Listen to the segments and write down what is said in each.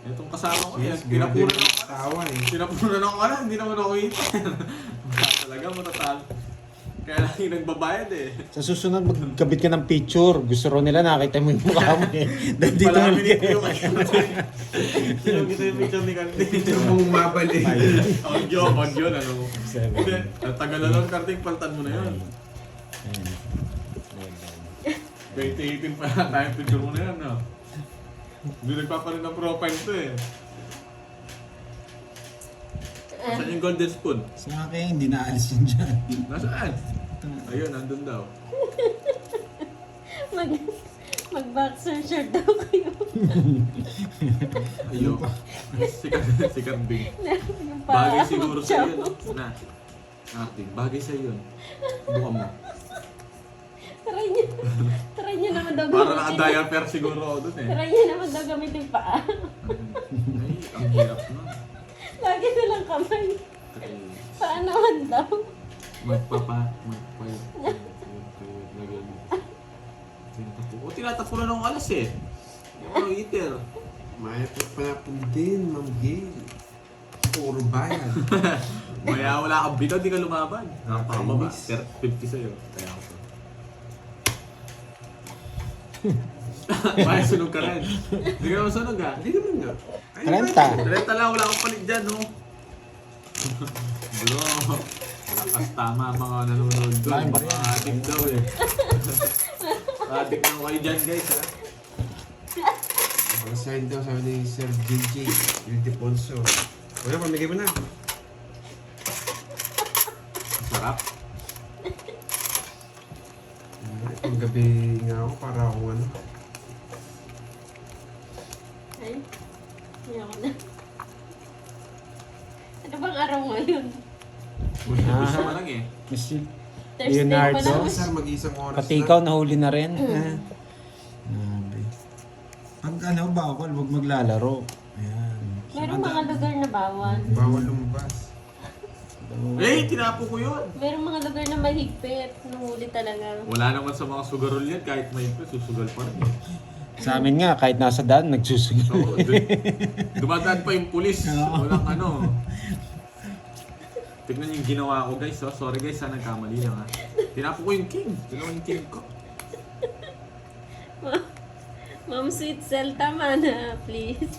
Itong kasama ko, Yes, pinapunan grabe. ako. Tawa eh. Pinapunan ako ka na, hindi naman ako itin. Talaga matatalo. Kaya lang yung nagbabayad eh. Sa susunod, magkabit ka ng picture. Gusto ro nila nakita mo yung mukha mo eh. Dahil dito Pala mo minute yung Sinong kita yung picture ni Karting. Ito mong mabalik. Audio, ano. Hindi, ang tagal na lang Karting, paltan mo na yun. 2018 pa na tayo picture mo na yan, no? Hindi nagpapalit ng profile to eh. Saan yung golden spoon? Sa akin, hindi naalis yun dyan. Nasaan? Ayun, nandun daw. Mag-boxer shirt daw kayo. Ayun. Si Kambing. Yung Bagay paa, siguro sa yun. magtsamo. Na. Acting. Bagay sa yun. Buka mo. Try niya naman daw Para gamitin. naka-diaper siguro ako dun eh. Try niya naman daw gamitin yung paa. Ay, ang hirap nun. Lagi na lang kamay. Paa naman daw. O, tinatapo na ng alas eh. Yung eater. Maya panapon din, Ma'am Gail. Puro bayan. Maya wala kang bitaw, di ka lumaban. Napakababa. Nakakainis. 50 sa'yo. Kaya ako. Maya, sunog ka rin. Hindi ka naman sunog ha. Hindi naman nga. Ay, 30. Direta lang, wala akong palit dyan, no? Bro, lakas tama mga nanonood doon. Laking Mga barya. adik daw eh. Adik na kayo dyan, guys, ha? Ang sign daw sabi ni Sir JJ, yung Deponso. Wala, pamigay mo na. Sarap. Ang gabi nga ako para akong ano. Ay, ayoko na. Ano bang araw ngayon? Gusto mo lang eh. Mr. Thursday Leonardo. pa lang. Sir, mag-isang oras Pati ikaw nahuli na rin. Grabe. Pag ano, bawal, huwag maglalaro. Ayan. Merong mga lugar na bawal. Bawal lumabas. Eh, tinapo ko yun. Merong mga lugar na mahigpit. Nahuli talaga. Wala naman sa mga sugarol yan. Kahit may susugal pa rin. Sa amin nga, kahit nasa daan, nagsusugal. Oo, dumadaan pa yung pulis. Walang ano. Tignan yung ginawa ko guys. Oh. Sorry guys, sana nagkamali lang ha. Tinapo ko yung king. Tinapo yung king ko. Ma'am Sweet Cell, tama na, please.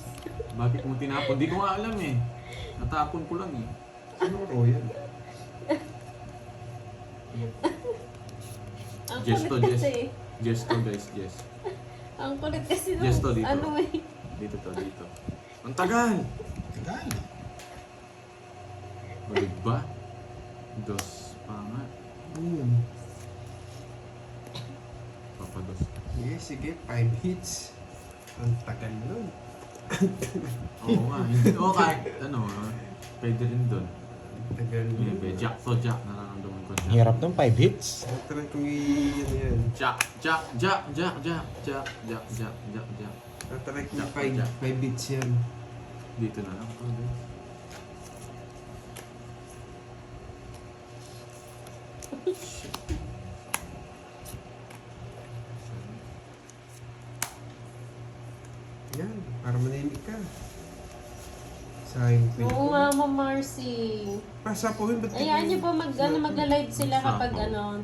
Bakit mo tinapon? Di ko nga alam eh. Natapon ko lang eh. Sino Royal? Ang Gesto, kulit Jess. kasi. Gesto guys, Jess. Ang kulit kasi Gesto dito. ano eh. Dito to, dito. Ang tagal! Tagal. Balik ba? Dos pa nga. Papados. Sige, sige, 5 hits. Ang tagal nun. Oo nga. Hindi. Oo, kahit ano pwede rin doon. Tagal nun. Jack to Jack. Nararamdaman ko Jack. Hirap ng 5 hits. Try kong ano yan. Jack, Jack, Jack, Jack, Jack, Jack, Jack, Jack, Jack, Jack. Try kong Jack, 5 Jack. bits yan. Dito na lang. Oh, guys. Yan, para manimik ka. Sayang pin. Oo nga, Ma'am Marcy. Pasapuhin, ba't Ayan niyo po mag-live sila kapag ano,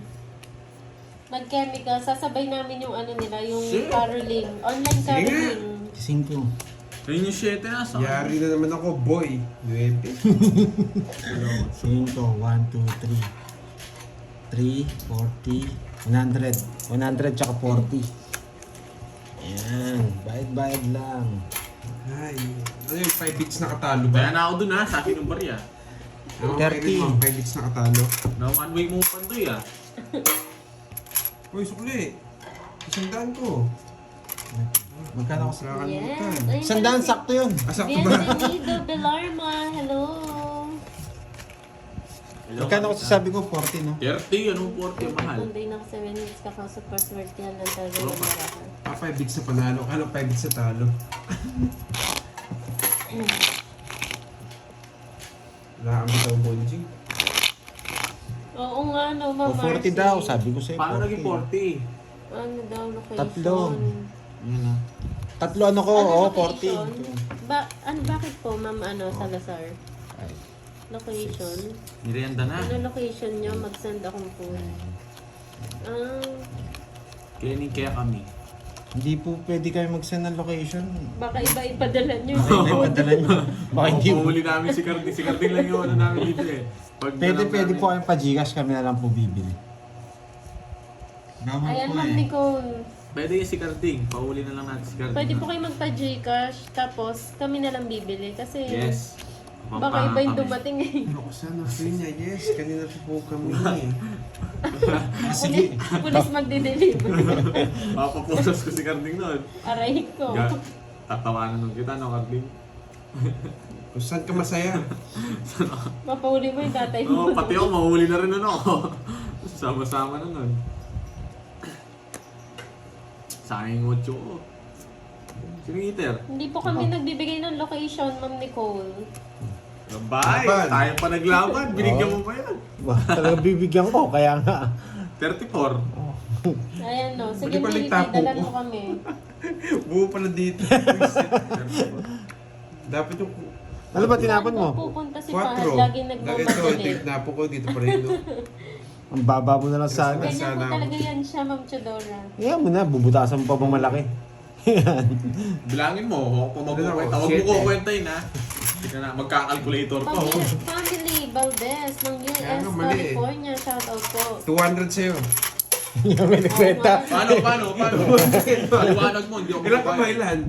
mag-chemical. Sasabay namin yung ano nila, yung Shit. caroling. Online Sige nga. caroling. 5. Ayun yung 7 na sa Yari na naman ako, boy. 9. 5, 1, 2, 3. 3, 40, 100. 100 tsaka 40. Ayan, bayad-bayad lang. Ay, ano yung 5 bits na katalo ba? Kaya na ako dun ha, sa akin yung barya. Ano, 30. 5 bits na katalo. Na one way mo pandoy ah. Uy, sukli. 100 ko. Magkano ako sa... Nakakalimutan. Yes. Ayun Sandaan, pala si sakto yun. Sakto ba? Bienvenido Belarma. Hello. Magkano ako sasabi ko? 40, no? 30, anong 40 mahal? Tunday na ako 7 minutes kakausap pa swerte yan lang talaga Oo. yung marahan. 5 bits na panalo. Kala 5 bits na talo. Wala kang bitaw, Bonjing. Oo nga, no, O Ma'am 40 Marcy. daw, sabi ko sa'yo. Paano naging 40? Ano daw, location? Tatlo. Yun na. Tatlo ano ko, Ano oo, location? 40. Bakit po, Ma'am Salazar? Ay, Location? Merienda na. Ano location nyo? Mag-send akong food. Cleaning kaya kami. hindi po pwede kayo mag-send ng location. Baka iba ipadala nyo. Hindi padala nyo. Baka hindi po. Pahuli namin si Carding. Si Carding lang yung ano namin dito eh. Pag Pwede po kayong pa-Gcash, kami na lang po bibili. Bawal Ayan, po Ma'am eh. Nicole. Pwede yung si Carding. Pahuli na lang natin si Carding. Pwede po kayo magpa-Gcash, tapos kami na lang bibili. Kasi Yes. baka iba yung Kami. dumating eh. Roxanne, niya, yes, kanina po kami. Sige. Pulis magdi-deliver. Papaposas ko si Carding noon. Aray ko. Tatawanan nung kita, no, Carding? Kung saan ka masaya? Mapahuli mo yung tatay mo. Oo, pati ako, mahuli na rin ano. Sama-sama na nun. Sayang 8 ko. Sino yung eater? Hindi po kami nagbibigay ng location, Ma'am Nicole. Labay! Laban. Tayo pa naglaban. Binigyan mo pa yan. Talaga bibigyan ko, kaya nga. 34. Ayan no. Sige, Balik-balik Millie, tapo dalan ko. mo kami. Buo pala dito. 34. Dapat yung Ano ba tinapon mo? Saan po pupunta si Fahad? 4. Laging Ito, nagmamadali. tinapo ko dito pa rin. No? Ang baba mo na lang sana. Ganyan po Sana ako. talaga yan siya, Ma'am Chodora. Kaya mo na, bubutasan mo pa bang malaki. Bilangin mo. Kung magkukwenta. Huwag mo Siyete. kukwentahin ha. Hindi ka na. Magkakalculator pa. Oh. Family Valdez ng US, Kaya nga, mali eh. California. Shoutout po. 200 sa'yo. Yung may nagkwenta. Paano? Paliwanag mo. Hindi ako Ilan ka ba magbabayad. ilan?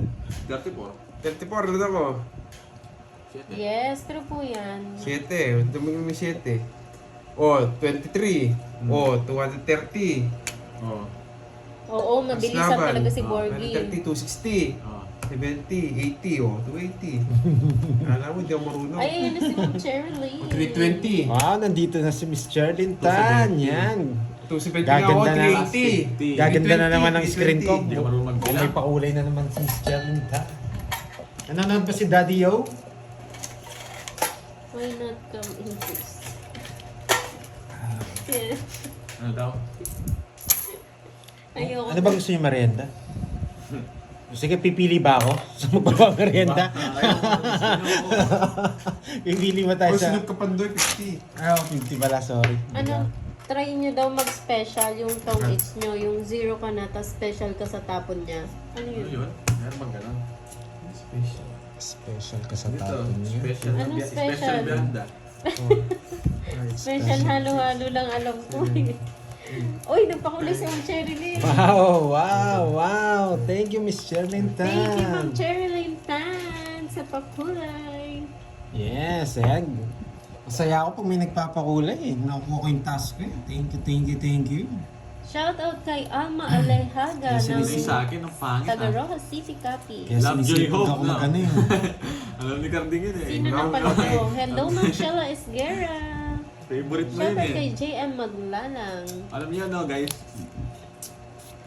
34. 34 na ako. 7. Yes, true po yan. 7. Ito mo yung 7. Oh, 23. Oh, 230. Oo. Oo, mabilisan Laban. talaga si Oh, Borgie. 230, 260. Oo. 70, 80, oh, 280. Alam mo, hindi ako marunong. Ay, ayun na si Ma'am Cheryl. 320. Wow, nandito na si Miss Charlene Tan. Yan. 270 nga ako, Gaganda na. 380. Gaganda na naman ang screen ko. Hindi ka marunong Kung magbilang. may pakulay na naman si Miss Charlene Tan. Nanonood ba si Daddy Yo? Why not come in first? Yeah. Ano daw? Ayoko. Ano ba gusto niyo merienda? Sige, pipili ba ako sa magpapamerienda? Pipili ba tayo Oh, sa... sunod ka pandoy, 50. Ah, 50 pala, sorry. Ano, try nyo daw mag-special yung tong eats nyo, yung zero ka na, tapos special ka sa tapon niya. Ano Ano yun? yun? Meron bang ganun? Special. Special ka sa Dito, tapon niya. special. Anong special? Special blanda. Special halo-halo lang alam ko. Uy, nagpakulay si Ma'am Cheryl. Wow. Thank you, Miss Charlene Tan. Thank you, Ma'am Cheryl Tan, sa pakulay. Yes, ayan. Masaya ako pag may nagpapakulay eh. Nakukuha ko yung task ko eh. Thank you. Shout out kay Alma Alejaga Yes, ng Hindi sa akin, ang pangit ah. Tagaroja City Copy. Kaya Love, joy, sinisipag hope, ako no? mag-ano eh. Alam ni Carding yun eh. Sino na pala to? Hello, Ma'am Shella Esguera. Favorite mo Shout yun out eh. kay JM Maglalang. Alam niyo no guys,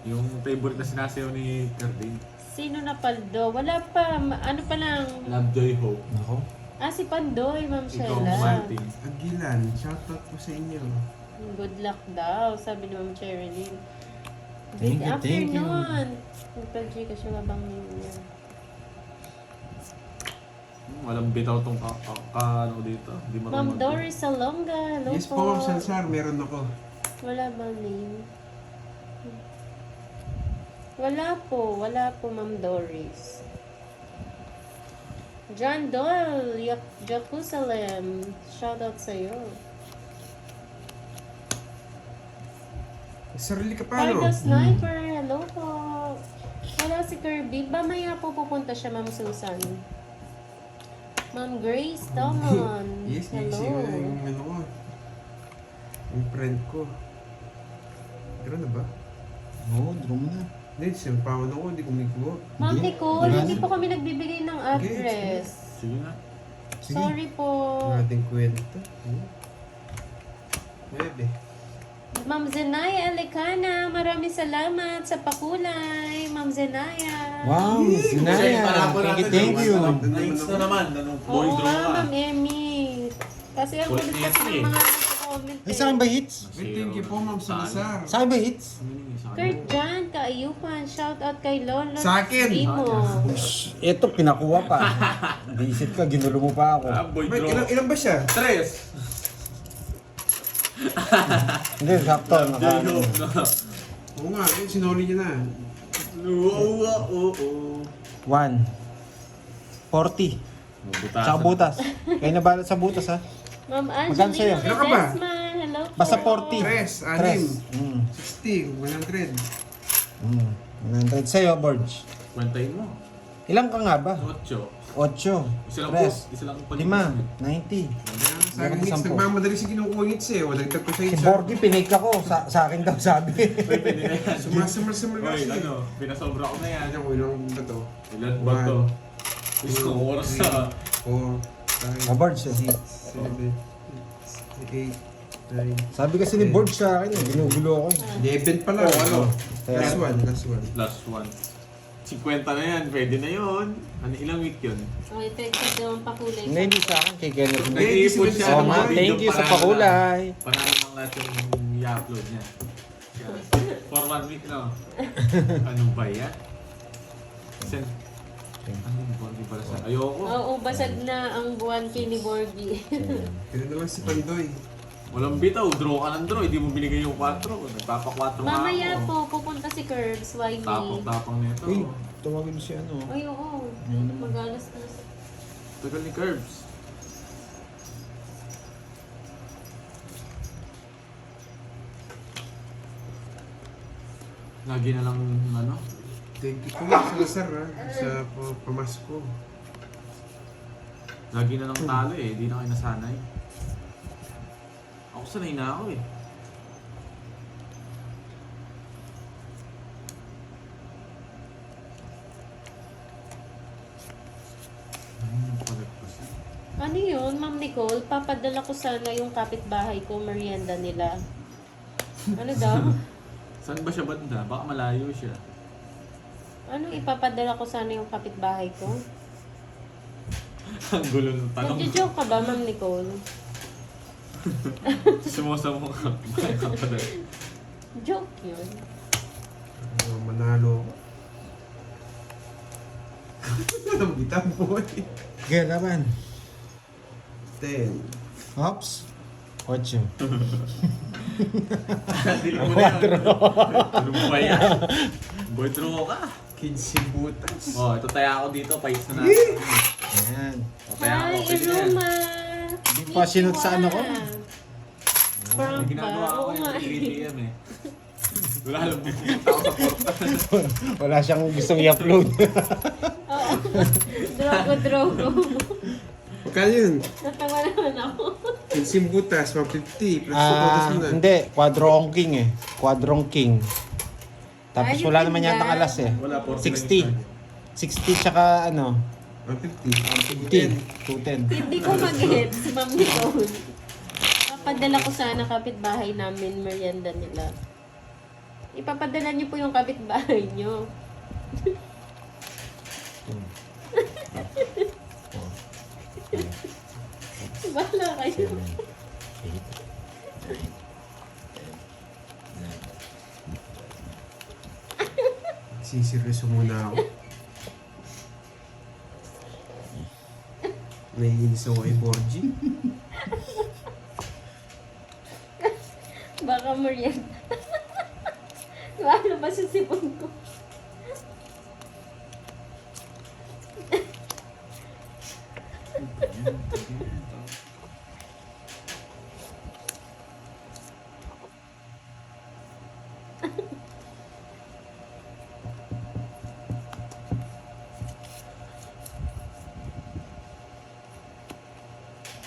yung favorite na sinasayaw ni Carding. Sino na paldo? Wala pa. Ano pa lang? Love, joy, hope. Nako. Ah, si Pandoy, Ma'am Ikaw, Shella. Martin. Agilan, shoutout po sa inyo. Good luck daw, sabi ni Ma'am Cheryl. Thank Good you. afternoon. Nagpa-G ka siya bang niya. Walang bitaw tong ano dito. Hindi Ma'am marunong. Doris Salonga. Hello Yes po. po, Ma'am Salsar, meron ako. Wala bang name? Wala po, Ma'am Doris. John Doyle, Jerusalem. Shoutout sa'yo. Sarili ka pa, no? Pardo Sniper, hello po. Wala si Kirby. Mamaya po pupunta siya, Ma'am Susan. Ma'am Grace Tomon. Yes, hello. yung ano ko. Yung friend ko. Gano'n na ba? Oo, draw mo na. Hindi, simpawan ako, hindi kumikuha. Ma'am Hindi. Nicole, Wala hindi na. po kami nagbibigay ng address. Sige na. Sige. Sorry po. Ang ating kwento. 9. Ma'am Zenaya Alicana, maraming salamat sa pakulay. Ma'am Zenaya. Wow, Sinaya. Thank you. Nights na naman. Boy Oo draw nga, ka. Ma'am Emmy. Kasi ang Kulit kulit niya kasi eh. ng mga ano ko. comment Ay, sa akin ba hits? Wait, thank you po, Ma'am Salazar. Sa akin ba hits? Kurt Jan, kaayupan. Shout out kay Lolo. Sa akin. Imo. Ito, pinakuha pa. Visit ka, ginulo mo pa ako. Ah, boy, Wait, draw. ilan ba siya? 3. Hindi, sakto. Naka, J-Hope na. Oo nga, sinuli niya na. Oo. 1. 40. Tsaka butas. Kayo nabalat sa butas, ha? Ma'am Magkano sa'yo? Angelina Ilan ka ba? Ledesma. Hello po. Basta 40. 3, 6, 3. 60, 100. 100 sa'yo, Borge. Kwantayin mo. Ilang ka nga ba? 8. 8. Isa lang 3. po. Isa lang po. 5. 90. Sa akin, hits, 10. nagmamadali si kinukuha hits eh. Walang tagpo sa Si hits. Borgie, pinake ako. Sa akin daw sabi. Uy, pwede na yan. Sumasamar-samar Uy, kasi. ano, pinasobra ko na yan. Ano ko, ilang ba to? Ilan ba to? Isang oras sa... 4, 5, Ah, Borge. 6, 7, 8, 9. Sabi kasi ni Borge sa akin, ginugulo ako. 11 pala. Oh, ano? Kaya, Last one. Last one. 50 na yan, pwede na yun. Ano, ilang week yun? Okay, effective naman pakulay. hindi, hindi sa akin. Kay Kenneth. Nag-iipon siya. Oo ng nga, mga video thank you sa para pakulay. Panalo ng lahat yung i-upload niya. For 1 week, no? Ano ba yan? Send. Ano yung Borgie para sa... Ayoko. Oo, basag na ang buwan kay ni Borgie. Kaya na lang si Pandoy. Walang bitaw, draw ka ng draw. Hindi mo binigay yung 4. Nagpapa-4 nga Mamaya ako. po, pupunta si Curbs. Why me? Tapang-tapang nito. Uy, tawagin mo si ano. Ay, oo. Yun naman. Mag-alas-alas. Tagal ni Curbs. Lagi na lang ano. Thank you po sa Lazar ha. Sa pamasko. Lagi na lang talo eh. Hindi na kayo nasanay. Ako sanay na ako eh. Ano yun, Ma'am Nicole? Papadala ko sana yung kapitbahay ko, merienda nila. Ano daw? Saan ba siya banda? Baka malayo siya. Ano ipapadala ko sana yung kapitbahay ko? Ang gulo ng tanong. Nagjo-joke ka ba, Ma'am Nicole? Sumusamo ka. Bakit ka pa rin? Joke yun. Manalo. Anong bitang po eh. Kaya naman. 10. Hops. 8. Dili mo na yun. Ano ba yan? Boy, draw ka. Kids si Butas. Oh, ito taya ako dito. Pais na natin. Ayan. O, taya ako. Hi, Pwede na yan. Iruma! Hindi pa sinot sa ano ko. Prank May ba? ginagawa ako Oo yung nga 3 eh. p.m. eh. Wala lang pupunta ako sa portal. Wala siyang gustong i-upload. Oo. Drogo. Magkano yun? Natawa naman ako. Kids si Butas, 150. Plus 2 mo na. Hindi, quadrong king eh. Quadrong king. Tapos Ayun wala din naman yan. yata alas eh. Wala, 60. 60 tsaka ano, 150. 10. 210. Hindi ko mag-hits, Ma'am Nicole. Papadala ko sana kapitbahay namin merienda nila. Ipapadala niyo po yung kapitbahay niyo. Bahala kayo. Sisiryoso muna ako. Naiinis ako kay Borgie. Baka merienda. Ano ba sa sipon ko?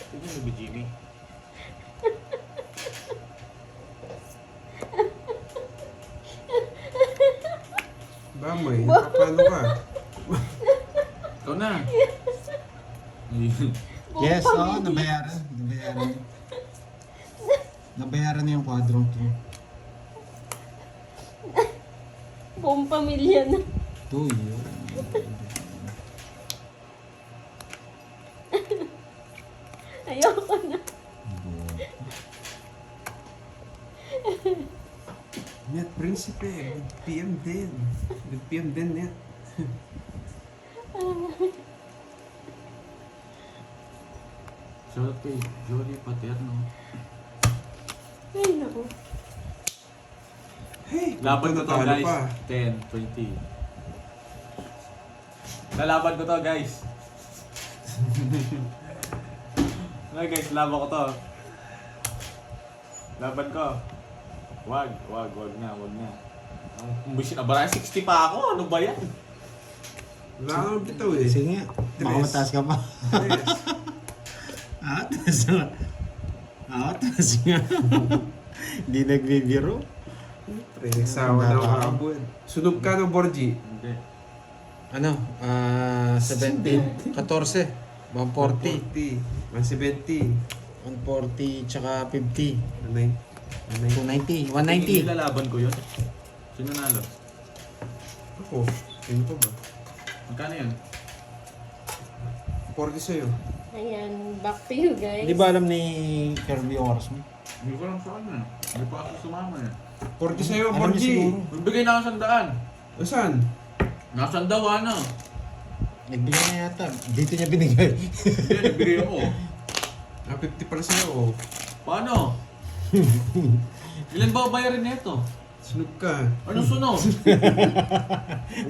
Tignan mo ba, Jimmy? Bamoy, paano ka? Ikaw na. Yes, oo, nabayaran. Nabayaran. Nabayaran na yung quadrong king. Buong pamilya na. 2 yun. Ayoko na. isip eh. Good PM din. Good PM din net. Shoutout kay Jolie Paterno. Ay, naku. Hey, Laban ko to natalo guys. pa. 10, 20. Lalaban ko to guys. Okay guys, laban ko to. Laban ko. Wag na. Ang bisit na baraya, 60 pa ako. Ano ba yan? Wala kang bitaw eh. Sige nga. Baka Tres. mataas ka pa. Yes. Taas nga. Taas nga. Hindi nagbibiro. Nagsawa na ako kakabun. Sunog ka no, Borgie? Hindi. Ano? 17. 14. 140. 170. 140 tsaka 50. 190. 290. Hindi 190. lalaban ko yun. Sino nalo? Ako. Sino pa ba? Magkano yun? 40 sa'yo. Ayan, back to you guys. Hindi ba alam ni Kirby yung oras mo? Hindi ko lang saan eh. Hindi pa ako sumama eh. 40 sa'yo, Alam niya Borgie. siguro. Magbigay na ako 100. Saan? Nasaan daw ano? Nagbigay na yata. Dito niya binigay. Hindi, nagbigay ako. 50 pala sa'yo. Oh. Paano? Ilan ba bayarin nito? Sunog ka. Anong sunog?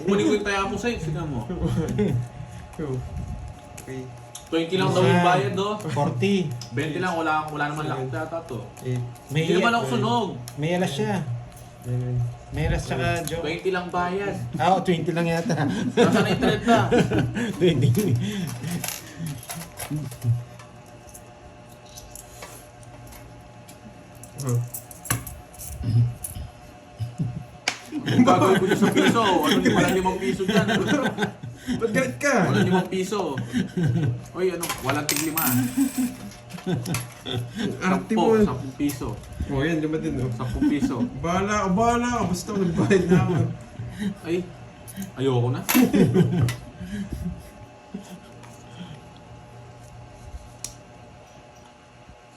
Kukunin ko yung taya mo sa'yo. Sige mo. Okay. 20 lang daw yung bayad do. 40. 20 lang, wala naman lakad data to. May, Hindi naman ako sunog. may alas siya. May alas tsaka joke. 20 lang bayad. 20 lang yata. Nasaan na internet ka? 20. Ang gagawin ko dyan sa piso. Ano di walang 5 piso dyan? Ba't galit ka? Walang 5 piso. Uy, ano? Walang tig 5. Arte mo. 10 piso. Oh, yan, lima din, oh. 10 piso. Bahala ka. Basta nagbayad na ako. Ay, ayoko na.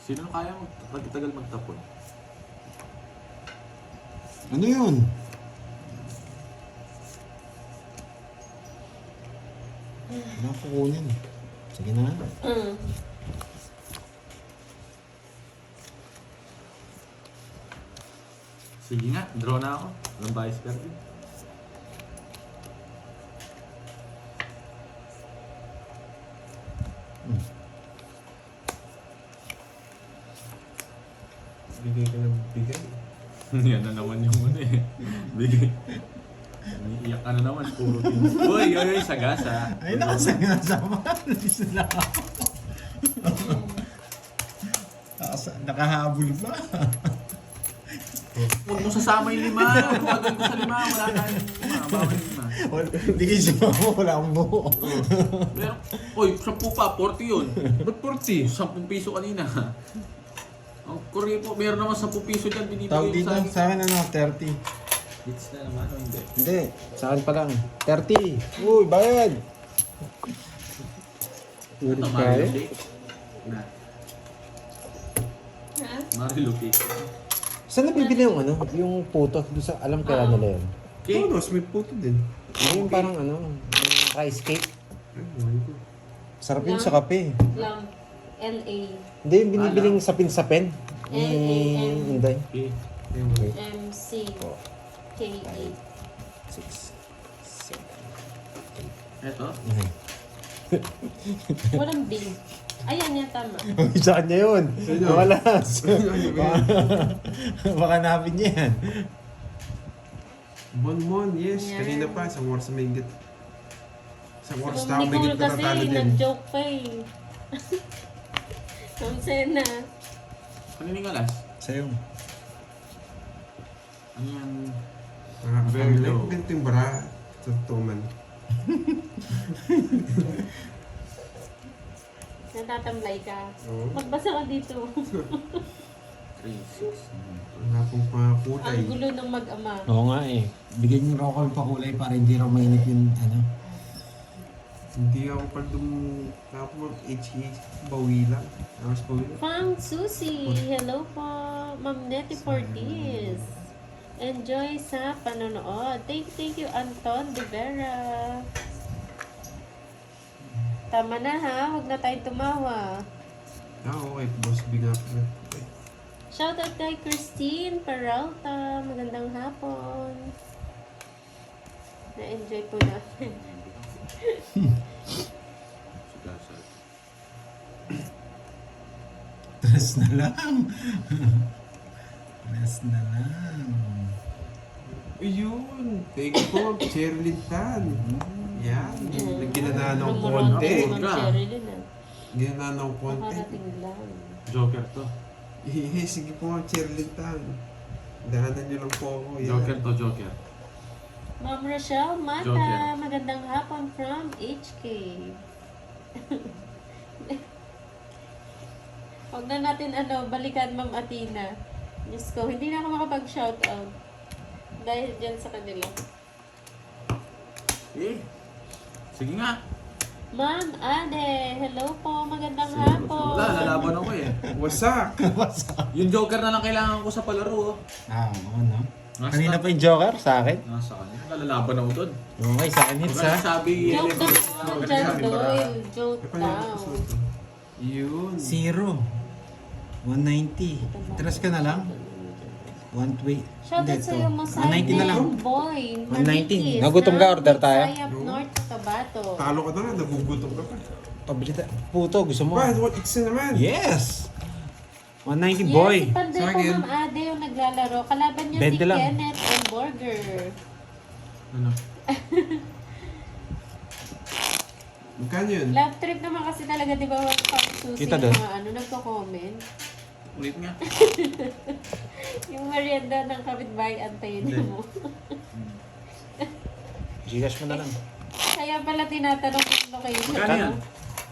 Sino kaya mo magtagal magtapon? Ano yun? Ano ako kunin? Sige na. Sige nga, draw na ako. Walang bias card din. Bigay ka ng bigay. Yan na naman yung ano eh. Bigay. Umiiyak ka na naman, puro teams. Uy, sagasa. Ay, nakasama. Nakahabol pa. Huwag mo sasama yung 5. Huwag ko sa 5. Wala tayong 5. Bawal yung 5. Hindi kayo sumama. Wala akong buo. Pero, uy, 10 pa. 40 yun. Ba't 40? 10 piso kanina. Ang kurye po, meron naman 10 piso dyan. Tawag Binibigay dito sa akin. sa akin 30. Hits na naman o hindi? Hindi. Sa akin pa lang. 30. Uy, bayad. Ito, Mario Cake. Na. Ha? Mario Cake. Saan nabibili yung ano? Yung puto? Doon sa, alam kaya nila yun. Cake? Tonos, may puto din. Yung parang ano, yung rice cake. Ay, wala ko. Sarap yun sa kape. Lam. L-A. Hindi, yung binibiling sapin-sapin. L-A-M. Hindi. Cake. M-C. K-A. 6. 7. Eto. Walang B. Ayan yan, tama. Sa kanya yun. Sino? Malas. Ano Baka napin niya yan. Mon, yes. Yan. Kanina pa, isang oras na mahigit. Isang oras Kung na mahigit Nicole na kasi, tatalo din. nag-joke pa eh. Kung Sena. Kanining alas? Sa'yo. Ano yan? Very Very low. low. Ganito yung bara. Sa tuman. Natatamlay ka. Oo. Magbasa ka dito. 3, 6, Wala pong pakulay. Ang gulo ng mag-ama. Oo nga eh. Bigyan niyo raw kami pakulay para hindi raw mainit yung ano. Hindi ako pa ako mag-HH. Bawi lang. Tapos bawi lang. Fang Susie. Hello po. Ma'am Nettie Fortis. Enjoy sa panonood. Thank you, Anton De Vera. Tama na ha, huwag na tayong tumawa. Okay. Boss B nga pala. Okay. Shoutout kay Christine Peralta. Magandang hapon. Na-enjoy po natin. Tres na lang. Tres na lang. Ayun. Thank you po, Cherilyn Tan. Yan. Ginana ng Rumurado konti. si Ma'am Sherilyn, ah. Ginana ng konti. Nakarating lang. Joker to. Sige po, Cherilyn Tan. Dahanan niyo lang po ako. Yan. Joker to, Joker. Ma'am Rochelle Mata, Joker. magandang hapon from HK. Huwag na natin balikan Ma'am Athena. Diyos ko, hindi na ako makapag-shoutout. Dahil dyan sa kanila. Sige nga. Ma'am Ade, hello po, magandang hapon. Wala, lalaban ako eh. Wasak! Yung Joker na lang kailangan ko sa palaro. Oo, no? Kanina pa yung Joker sa akin. Nasa kanya. Lalaban ako doon. Okay, sa akin hits ha. Sabi, Joke daw, John Doyle. Joke daw. Yun. 0. 190. Tres ka na lang. 120. Shoutout sa'yo mo sa 190 na lang. Boy. 190. Nagutom ka, order tayo? Sayap North Cotabato. Talo ka na nga, nagugutom ka pa. Pabilita. Puto, gusto mo? Ba, what X na naman? Yes! 190 Yes, boy. si Panday Sa po akin. Ma'am Ade yung naglalaro. Kalaban niya si 20 lang. Kenneth and Burger. Ano? Magkano yun? Love trip naman kasi talaga, di ba, pag susi Kita yung doon. mga nagko-comment. Ulit nga. Yung merienda ng kapitbahay, antayin niyo mo. Gcash mo na lang. Kaya pala tinatanong yung location. Magkano yan?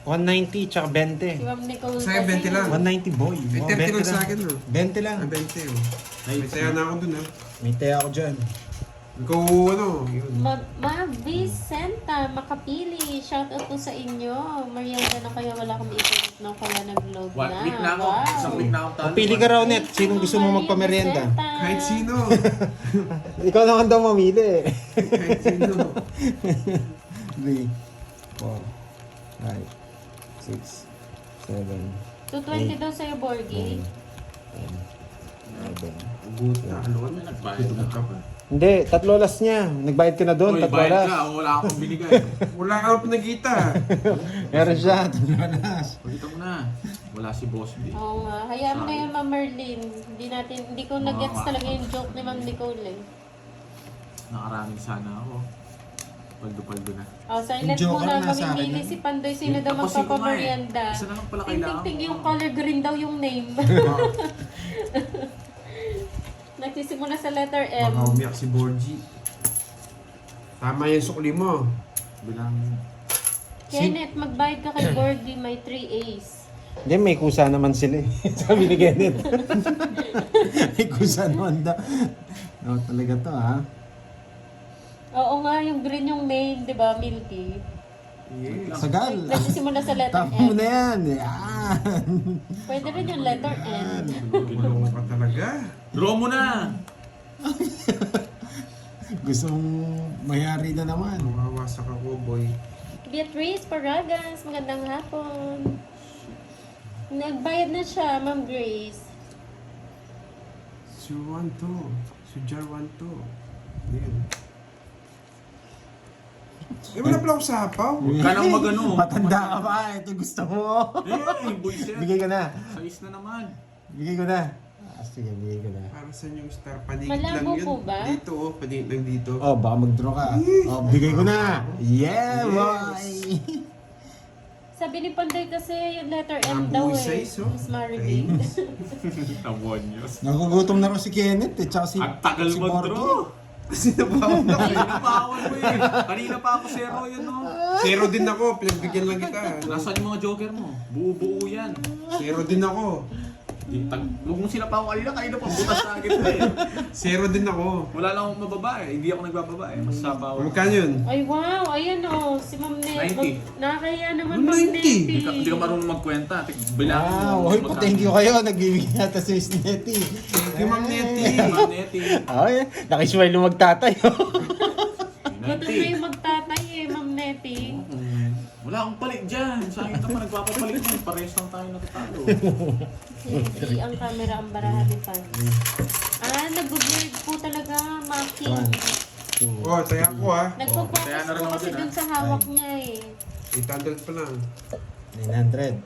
190 tsaka 20. Si Ma'am Nicole Sa'yo, 20 lang. 190 boy. May 30 lang sa akin, no? 20 lang. 20, oh. May saya na ako dun, ha? May taya ako dyan. Ikaw, ano, yun. Ma'am Vicenta, makapili. Shoutout po sa inyo. Merienda na kayo, wala kami internet na kaya nag-load na. 1 week na ako. Wow. Isang week na ako talo. Pili ka raw net. Sinong gusto mo Maria magpamerienda? Vicenta. Kahit sino. Ikaw naman daw mamili. Kahit sino. 3, 4, 5, 6, 7, 220 daw sa'yo, Borgie. 11. Guta, alon. Nagbayad na ka pa. Hindi, 3 oras niya. Nagbayad ka na doon, Uy, 3 bayad oras. ka. Wala akong binigay. Wala ka pa pinagkita. Meron siya, 3 oras. Pagkita mo na. Wala si Boss B. Oo nga. Hayaan mo na yun, Ma'am Merlin. Hindi ko nag-gets talaga yung joke ni Ma'am Nicole eh. Nakaraming sana ako. Paldo-paldo na. Oh, silent Yung Joker muna. nasa akin Mamimili na. si Pandoy. Sino daw Tapusin ko nga eh. magpapamerienda? Isa na lang pala kailangan Ting-ting ko. yung color green daw yung name. Nagsisimula sa letter M. Baka umiyak si Borgie. Tama yung sukli mo. Bilang... Kenneth, magbayad ka kay Borgie. May 3 A's. Hindi, may kusa naman sila eh. Sabi ni Kenneth. May kusa naman daw. No, talaga to ha. Oo nga, yung green yung name, di ba? Milky. Yes. Sagal. Nagsisimula sa letter Tama mo M. na yan. Yan. Pwede rin yung letter N. Gulong ka talaga. Draw mo na! Gusto mong mayari na naman. Mawawasak ako, boy. Beatrice Paragas, magandang hapon. Nagbayad na siya, Ma'am Grace. Suwanto. Sujarwanto. Yan. Wala pala ako sapaw. Huwag ka nang magano. Matanda ka pa. Ito gusto mo. Boys yan. Bigay ko na. Sais na naman. Bigay ko na. Sige, bigay ko na. Para saan yung star? Panig Malabo lang yun. po ba? Dito, oh. Panig lang dito. Oh, baka mag-draw ka. Oh, bigay ko na. Yeah, boy. Sabi ni Panday kasi yung letter M Ang daw buhay eh. size, oh. Miss Maribel. Tabonyos. Nagugutom na rin si Kenneth eh. Tsaka si, Ang tagal si mo, Borgie. bro. Sinabaw na. Kanina pa ako mo eh. Kanina pa ako zero yun no. Zero din ako. Pinagbigyan lang kita. Nasaan yung mga joker mo? Buo-buo yan. Zero din ako. Huwag mong sinapa ko kanina pa butas sa akin eh. Zero din ako. Wala lang akong mababae. Hindi ako nagbababae. Mas sapa ako. Magkano yun? Ay wow, ayan o. Si Ma'am Net. 90. Nakakaya naman 90. Ma'am Hindi ka Nettie. marunong magkwenta. Bilangin mo. Wow, hoy, po, thank you kayo. Nagbibigay nata si Miss Nettie. you, Ma'am Nettie. Maneti. Ay, nakismile yung magtatay. Gutom na yung magtatay eh, Ma'am Nettie. Wala akong palit dyan. Sa akin naman nagpapapalit dyan. Parehas lang tayo natatalo. Hindi ang camera ang barahan ni Pan. Nag-blurred po talaga, Maki. 1, 2, Oh, saya ko ah. Nagpo-focus kaya na rin po ako kasi dun, dun sa hawak niya eh. 800 pa lang. 900.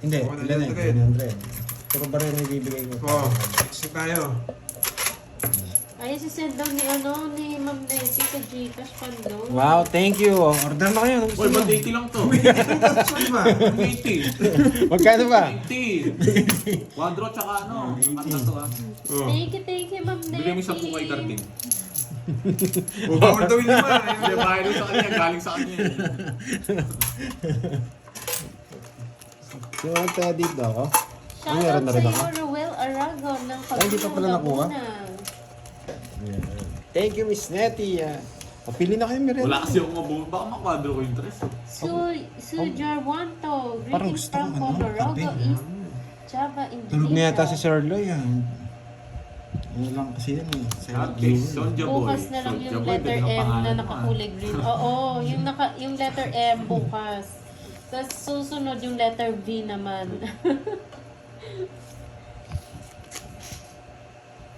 Hindi, Oh, ilan eh? 900. Puro ba rin ibibigay ko? Oh, next tayo. Ay, sisend daw ni Ma'am Nettie sa Gcash Pando. Wow, thank you. Order na kayo. Anong gusto Uy, nyo? ba't 80 lang to? Saan ba? 80. Magkano ba? 80. Quadro tsaka ano. Kanta to ah. Oh. Thank you, Ma'am Nettie. Bigyan mo 10 kay Dartin. Oh, bawal daw yung lima. Hindi, bahay rin sa kanya. Galing sa kanya. So, tayo dito ako. Shoutout meron na rin sa ako. iyo, Ruel Aragon ng Ay, hindi pa pala nakuha. Laguna. Thank you, Miss Nettie. Papili na kayo, Mirel. Wala kasi akong mabuhay. Baka makwadro ko yung tres. Sujar Wanto. Parang Greetings gusto from ko, ano, Colorado kape. East Java, Indonesia. Tulog na yata si Sir Loy. Ano lang kasi yan eh. Silent Okay, viewer. Sonja Boy. Bukas na lang Sonja yung Boy, letter ganda ng M na pangalan mo, nakakulay green. Oo, yung letter M bukas. Tapos susunod yung letter V naman.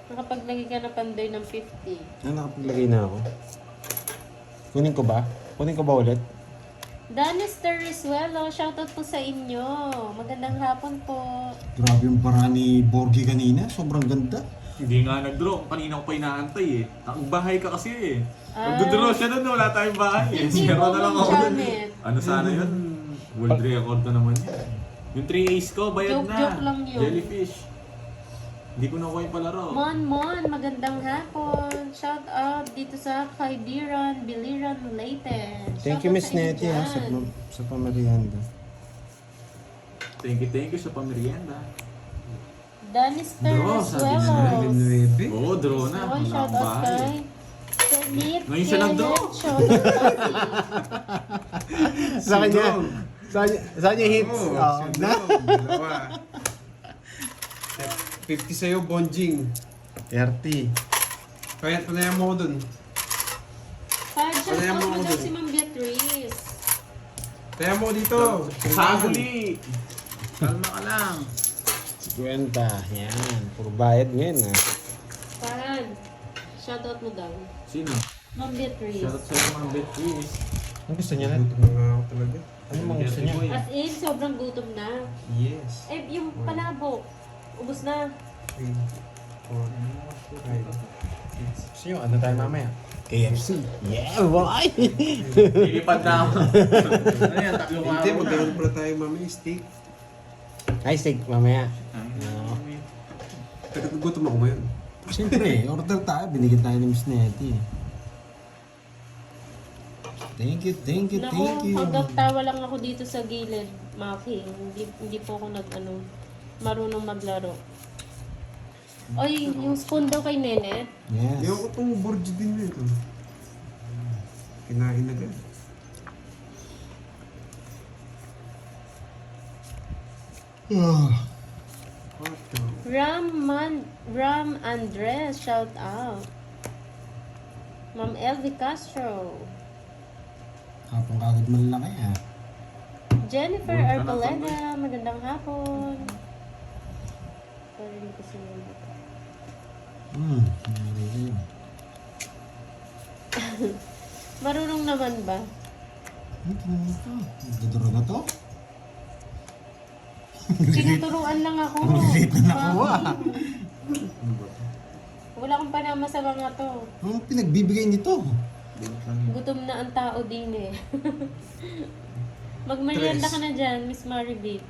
Nakapaglagay ka na panday ng 50. Nakapaglagay na ako. Kunin ko ba? Kunin ko ba ulit? Danister Risuelo, shoutout po sa inyo. Magandang hapon po. Grabe yung para ni Borgie kanina. Sobrang ganda. Hindi nga nag-draw. Kanina ko pa inaantay eh. Ang bahay ka kasi eh. Ah. Nag-draw siya doon. Wala tayong bahay eh. Hindi Zero po, na lang Ma'am ako doon. Janet. Ano sana yun? World record na naman yun. Yung 3 ace ko, bayad na. Joke lang yun. Jellyfish. Hindi ko nakuha yung palaro. Mon, magandang hapon. Shout out dito sa Kaibiran, Biliran, Leyte. Thank you, Miss Nettie, sa pamarianda. Thank you sa pamerienda. Danister Draw, sabi Risuelo. niya. 9. Oo, draw na. Okay, Wala shout akong out bahay. kay Senit Ngayon siya nag-draw. Shout out Sa kanya. Sa kanya hits. Oh, Oh, na. dalawa. 50 sa'yo, Bonjing. 30. Kaya panayan mo ko dun. Shout Panayan out mo mo ako daw dun. si Ma'am Beatrice. Panayan mo ko dito. Saguli. Kalma ka lang. 50. Yan. Puro bayad ngayon ah. Pan. Shout out mo daw. Sino? Ma'am Beatrice. Shoutout sa'yo mga Beatrice. Ano gusto niya? Gutom na nga ako talaga. Ano mga gusto niya? As in, sobrang gutom na. Yes. Eh, yung palabok. Ubus na. 3, 4, 5, 6. Gusto niyo? Ano tayo mamaya? KFC. Yeah, boy! Lilipad na ako. Ano yan? Tatlong Hindi, araw na. magkaroon pala tayo mamaya steak. Ay, steak mamaya. Pero gutom ako ngayon. Siyempre, order tayo. Binigyan tayo ni Miss Nettie. Thank you, thank you, thank Naku, you. hanggang tawa lang ako dito sa gilid, Maki. Hindi po ako marunong maglaro. Oy, yung spoon daw kay Nenet. Yes. Yung ko itong Borgi din nito. Kinain agad. What the? Ram Andres, shout out. Ma'am Elvie Castro. Kapang kagad malaki ah. Jennifer Buwan ka na, Arboleda, magandang hapon. Sorry, hindi kasi yun. Nangyari rin. Marunong naman ba? Tingnan mo ito. Nagdodoro na to? Tinuturuan lang ako. Late na nakuha. Wala akong panama sa mga to. Anong pinagbibigay nito? Gutom na ang tao din eh. Magmerienda ka na dyan, Miss Maribit.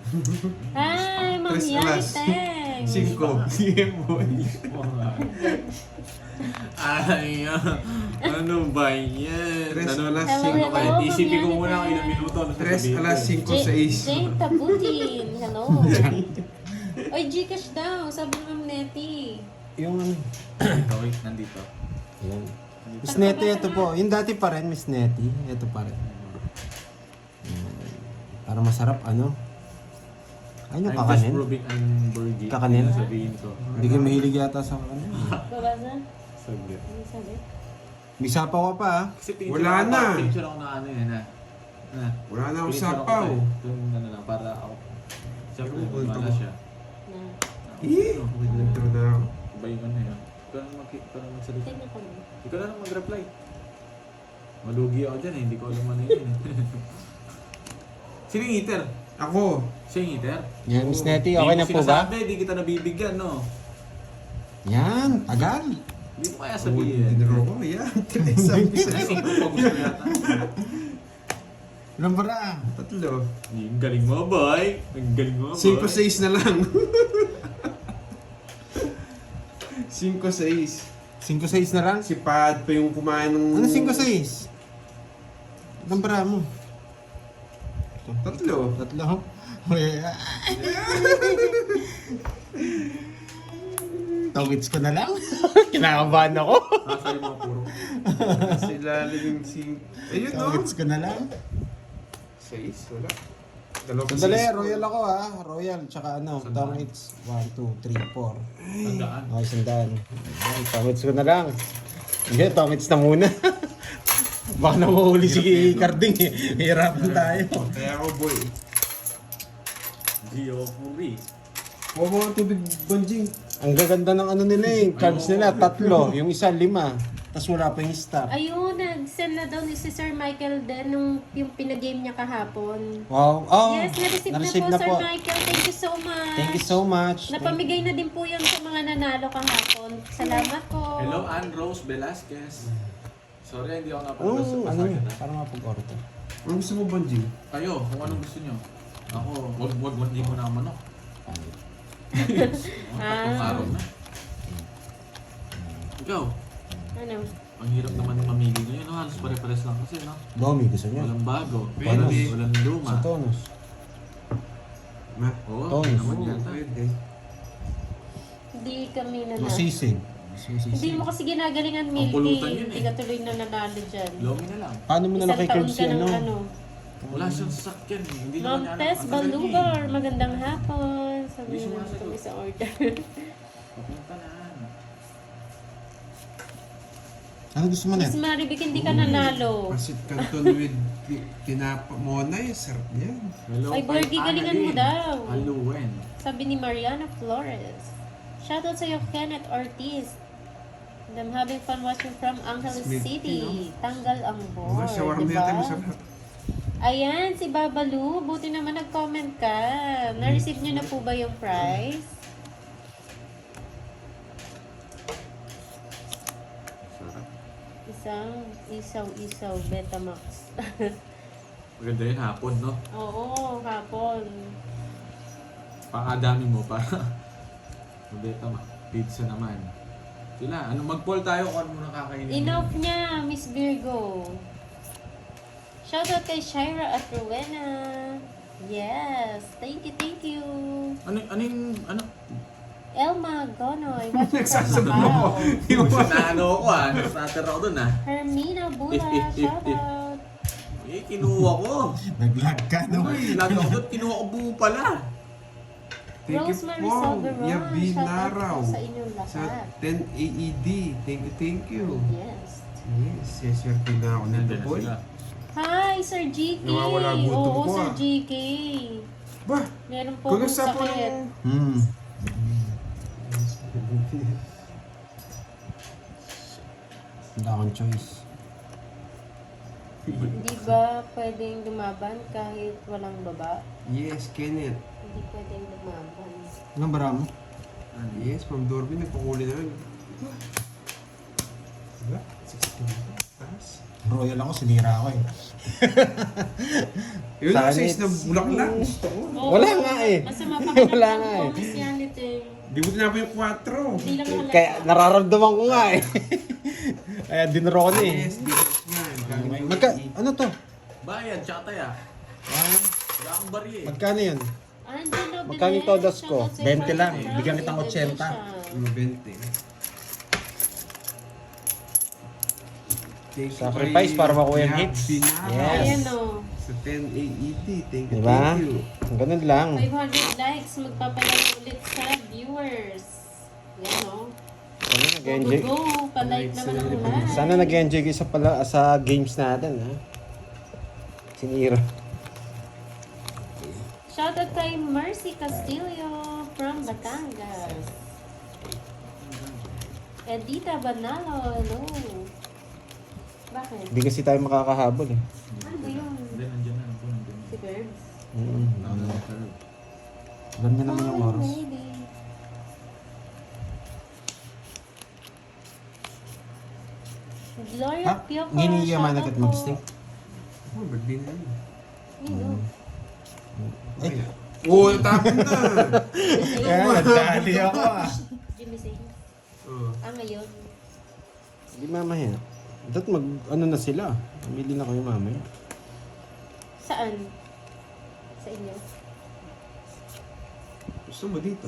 Hi, Ma'am Tres Yari alas. Teng. 5. Sige, boy. Ay, ano ba yan? Tres Ano alas lang Hello, sino kayo? hello, Isipin ko Ma'am muna Yari kung ilang minuto. Ano 3 sasabihin alas ko? 5 sa Jane Tabutin. Hello. Oy, Gcash daw. Sabi ni Ma'am Nettie. Yung ano? Ito, wait, nandito. Yan. Miss Nettie, ito po. Yung dati pa rin, Miss Nettie. Ito pa rin. Para masarap, ano? Ano yung I'm just kakanin? proving I'm virgin. Kakanin? Yun ang sabihin ko. Hindi kayo mahilig yata sa kakanin. Babasa? Saglit. Ano sabi? May sapaw ka pa ah. Kasi picture Wala ako, na. Picture ako na ano yan ha. Na. Wala na akong Pinicture ako sapaw. tayo. Yung ano lang, para ako. Siyempre, Yung wala kulto. siya. Na. Eh, nagdito na ako. Iba yung ano yun. Ikaw na magsalita. Tingnan ko na. Ikaw na lang mag-reply. Malugi ako dyan eh, hindi ko alam ano yun eh. Sino yung eater? Ako. Siya yung eater? Yan, Miss Nettie, okay na po ba? Sinasabi, di kita nabibigyan, no? Yan, tagal. Hindi mo kaya Sabihin. sabihin. Dinaro ko. Yan. Sabi Kasi ko pa gusto yata. Ilang bara? Tatlo. Ang galing mo, boy. Ang galing mo, boy. 5-6 na lang. 5-6. 5-6 na lang? Si Pad pa yung kumain ng... Ano 5-6? Ilang bara mo? Tatlo. Tatlo. Uy, Tawits ko na lang. Kinakabahan ako. Nasa yung mga puro. Sila yung 5... Ayun no? Tawits ko na lang. 6, wala. Dalawang Sandali, six. royal ako ah. Royal, tsaka ano, tawits. 1, 2, 3, 4. Tandaan. Okay, sandaan. Ay, tawits ko na lang. Hindi, tawits na muna. Baka na mahuli si Carding eh. Hirapan tayo. Kaya ako boy. Gio Puri. Huwag mo ang tubig, Bonjing. Ang gaganda ng ano nila eh. Cards nila, 3. Yung isa, 5. Tapos wala pa yung star. Ayun, nag-send na daw ni si Sir Michael din nung yung pinag-game niya kahapon. Wow. Oh, Yes, na-receive na po, Sir Michael. Thank you so much. Thank you so much. Napamigay na din po yun sa mga nanalo kahapon. Salamat po. Hello, Ann Rose Velasquez. Sorry, hindi ako Oh, napapasa ano sa yun? akin. Para mapag-order. Ano gusto mo, Bonjing? Kayo, kung anong gusto nyo. Ako, wag hindi mo na manok. Tatlong araw na. Ikaw, Ano? ang hirap naman mamili ngayon. No? Halos pare-pares lang kasi, no? Domi, gusto niya. Walang bago. Pwede. Walang luma. Sa tonus. Ma? Oo, Tones. naman Oo, yata. pwede. Hindi kami nanalo. Masisig. Hindi mo kasi ginagalingan, Ang pulutan Milky. yun Hindi eh. ka tuloy na nanalo dyan. Lomi na lang. Paano mo na Isang taon nakikirb ka si ng ano? ano. Wala siyang sasakyan. Hindi naman Ma'am niya alam. Tess Ang tagal niya Balugar, magandang hapon. Sabi Hindi niyo sumasagot. kami sa order. Papunta na. Ano gusto mo na? Miss Marivic, hindi ka nanalo. Pasit Canton with tinapa monay. Sarap yan. Hello, Ay, Borgie, kay galingan mo Annalyn. daw. Haluwen. Sabi ni Mariana Flores. Shoutout sa'yo, Kenneth Ortiz. And I'm having fun watching from Angeles Smith, City. Tanggal ang Mga board, shawarma diba? yata masarap. Ayan, si Babalu. Buti naman nag-comment ka. Na-receive niyo na po ba yung prize? Sarap. Isang isaw-isaw Betamax. Maganda yun hapon, no? Oo, hapon. Pakadami mo para. Mabeta ma. Pizza naman. Sila, ano mag-poll tayo kung ano muna kakainin. Enough niya, Miss Virgo. Shoutout kay Shira at Rowena. Yes, thank you. Ano? Elma Gonoy, watching from Nagsasabi mo. Macau. Yung Naano ako Nag-starter ako dun Hermina Bula, If. shoutout. Eh, kinuha ko. Nag-lag ka no? Lagi ako doon, kinuha ko buo pala. Thank you Rosemary po. Salveron, Yabi shoutout Naraw. po sa inyong Sa lahat. 10 AED. Thank you. Yes. Yes, swerte na ako nito, Nandiyan na boy. sila. Hi, Sir GK. Nawawala gutom Oo, ko, Sir ah. GK. Ba? Meron po Kung akong sa po sakit. ng... Wala akong choice. Hindi ba pwedeng lumaban kahit walang baba? Yes, Kenneth. Hindi pwedeng lumaban. Ilang bara mo? Yes, Ma'am Dorby, nagpakuli na. Diba? 16. Taas. Royal ako, sinira ako eh. Yun ang Sanits. size na bulak lang. Oo, Wala nga eh. Masama pa Wala ng nga eh. Christianity. Di mo tinapos yung 4. Hindi lang halata. Kaya nararamdaman ko nga eh. Kaya dinuro ko na eh. Yes, di ko yan. Gagawin Magka, yung ano to? Bayan, tsaka taya. Ah, Wala akong bari eh. magkano yun? Angelo Magkano yung Belez, todas ko? shoutout sa 20 lang. Francis Bigyan kitang 80. Indonesia. 20. Thank you Sacrifice kay para makuha yung Yab hits. Binaraw. Yes. Ayan o. Sa 10 AED. Thank you, Diba? thank you. ganun lang. 500 likes, magpapalala ulit sa viewers. Yan o. Sana nag-enjoy. Go, palike naman ang lahat. Sana nag-enjoy kayo sa games natin, ha? Sinira. Shoutout kay Mercy Castillo from Batangas. Edita Banalo, hello. Bakit? Hindi kasi tayo makakahabol, eh. Ano ba yun? Hindi, nandiyan na. Nandiyan na. Si Curbs? Alam niya naman yung oras. Maybe. Gloria Ha? Pioco, Nginiyaman shoutout agad po. mag-stick. Oh, birthday na yun. Nino. Ay, Oh, tapon na! kaya nadali ako, ah. Jimmy Sings. Oh. Ngayon. Hindi mamaya. Dapat ano na sila. Mamili na kayo mamaya. Saan? Sa inyo? Gusto mo dito?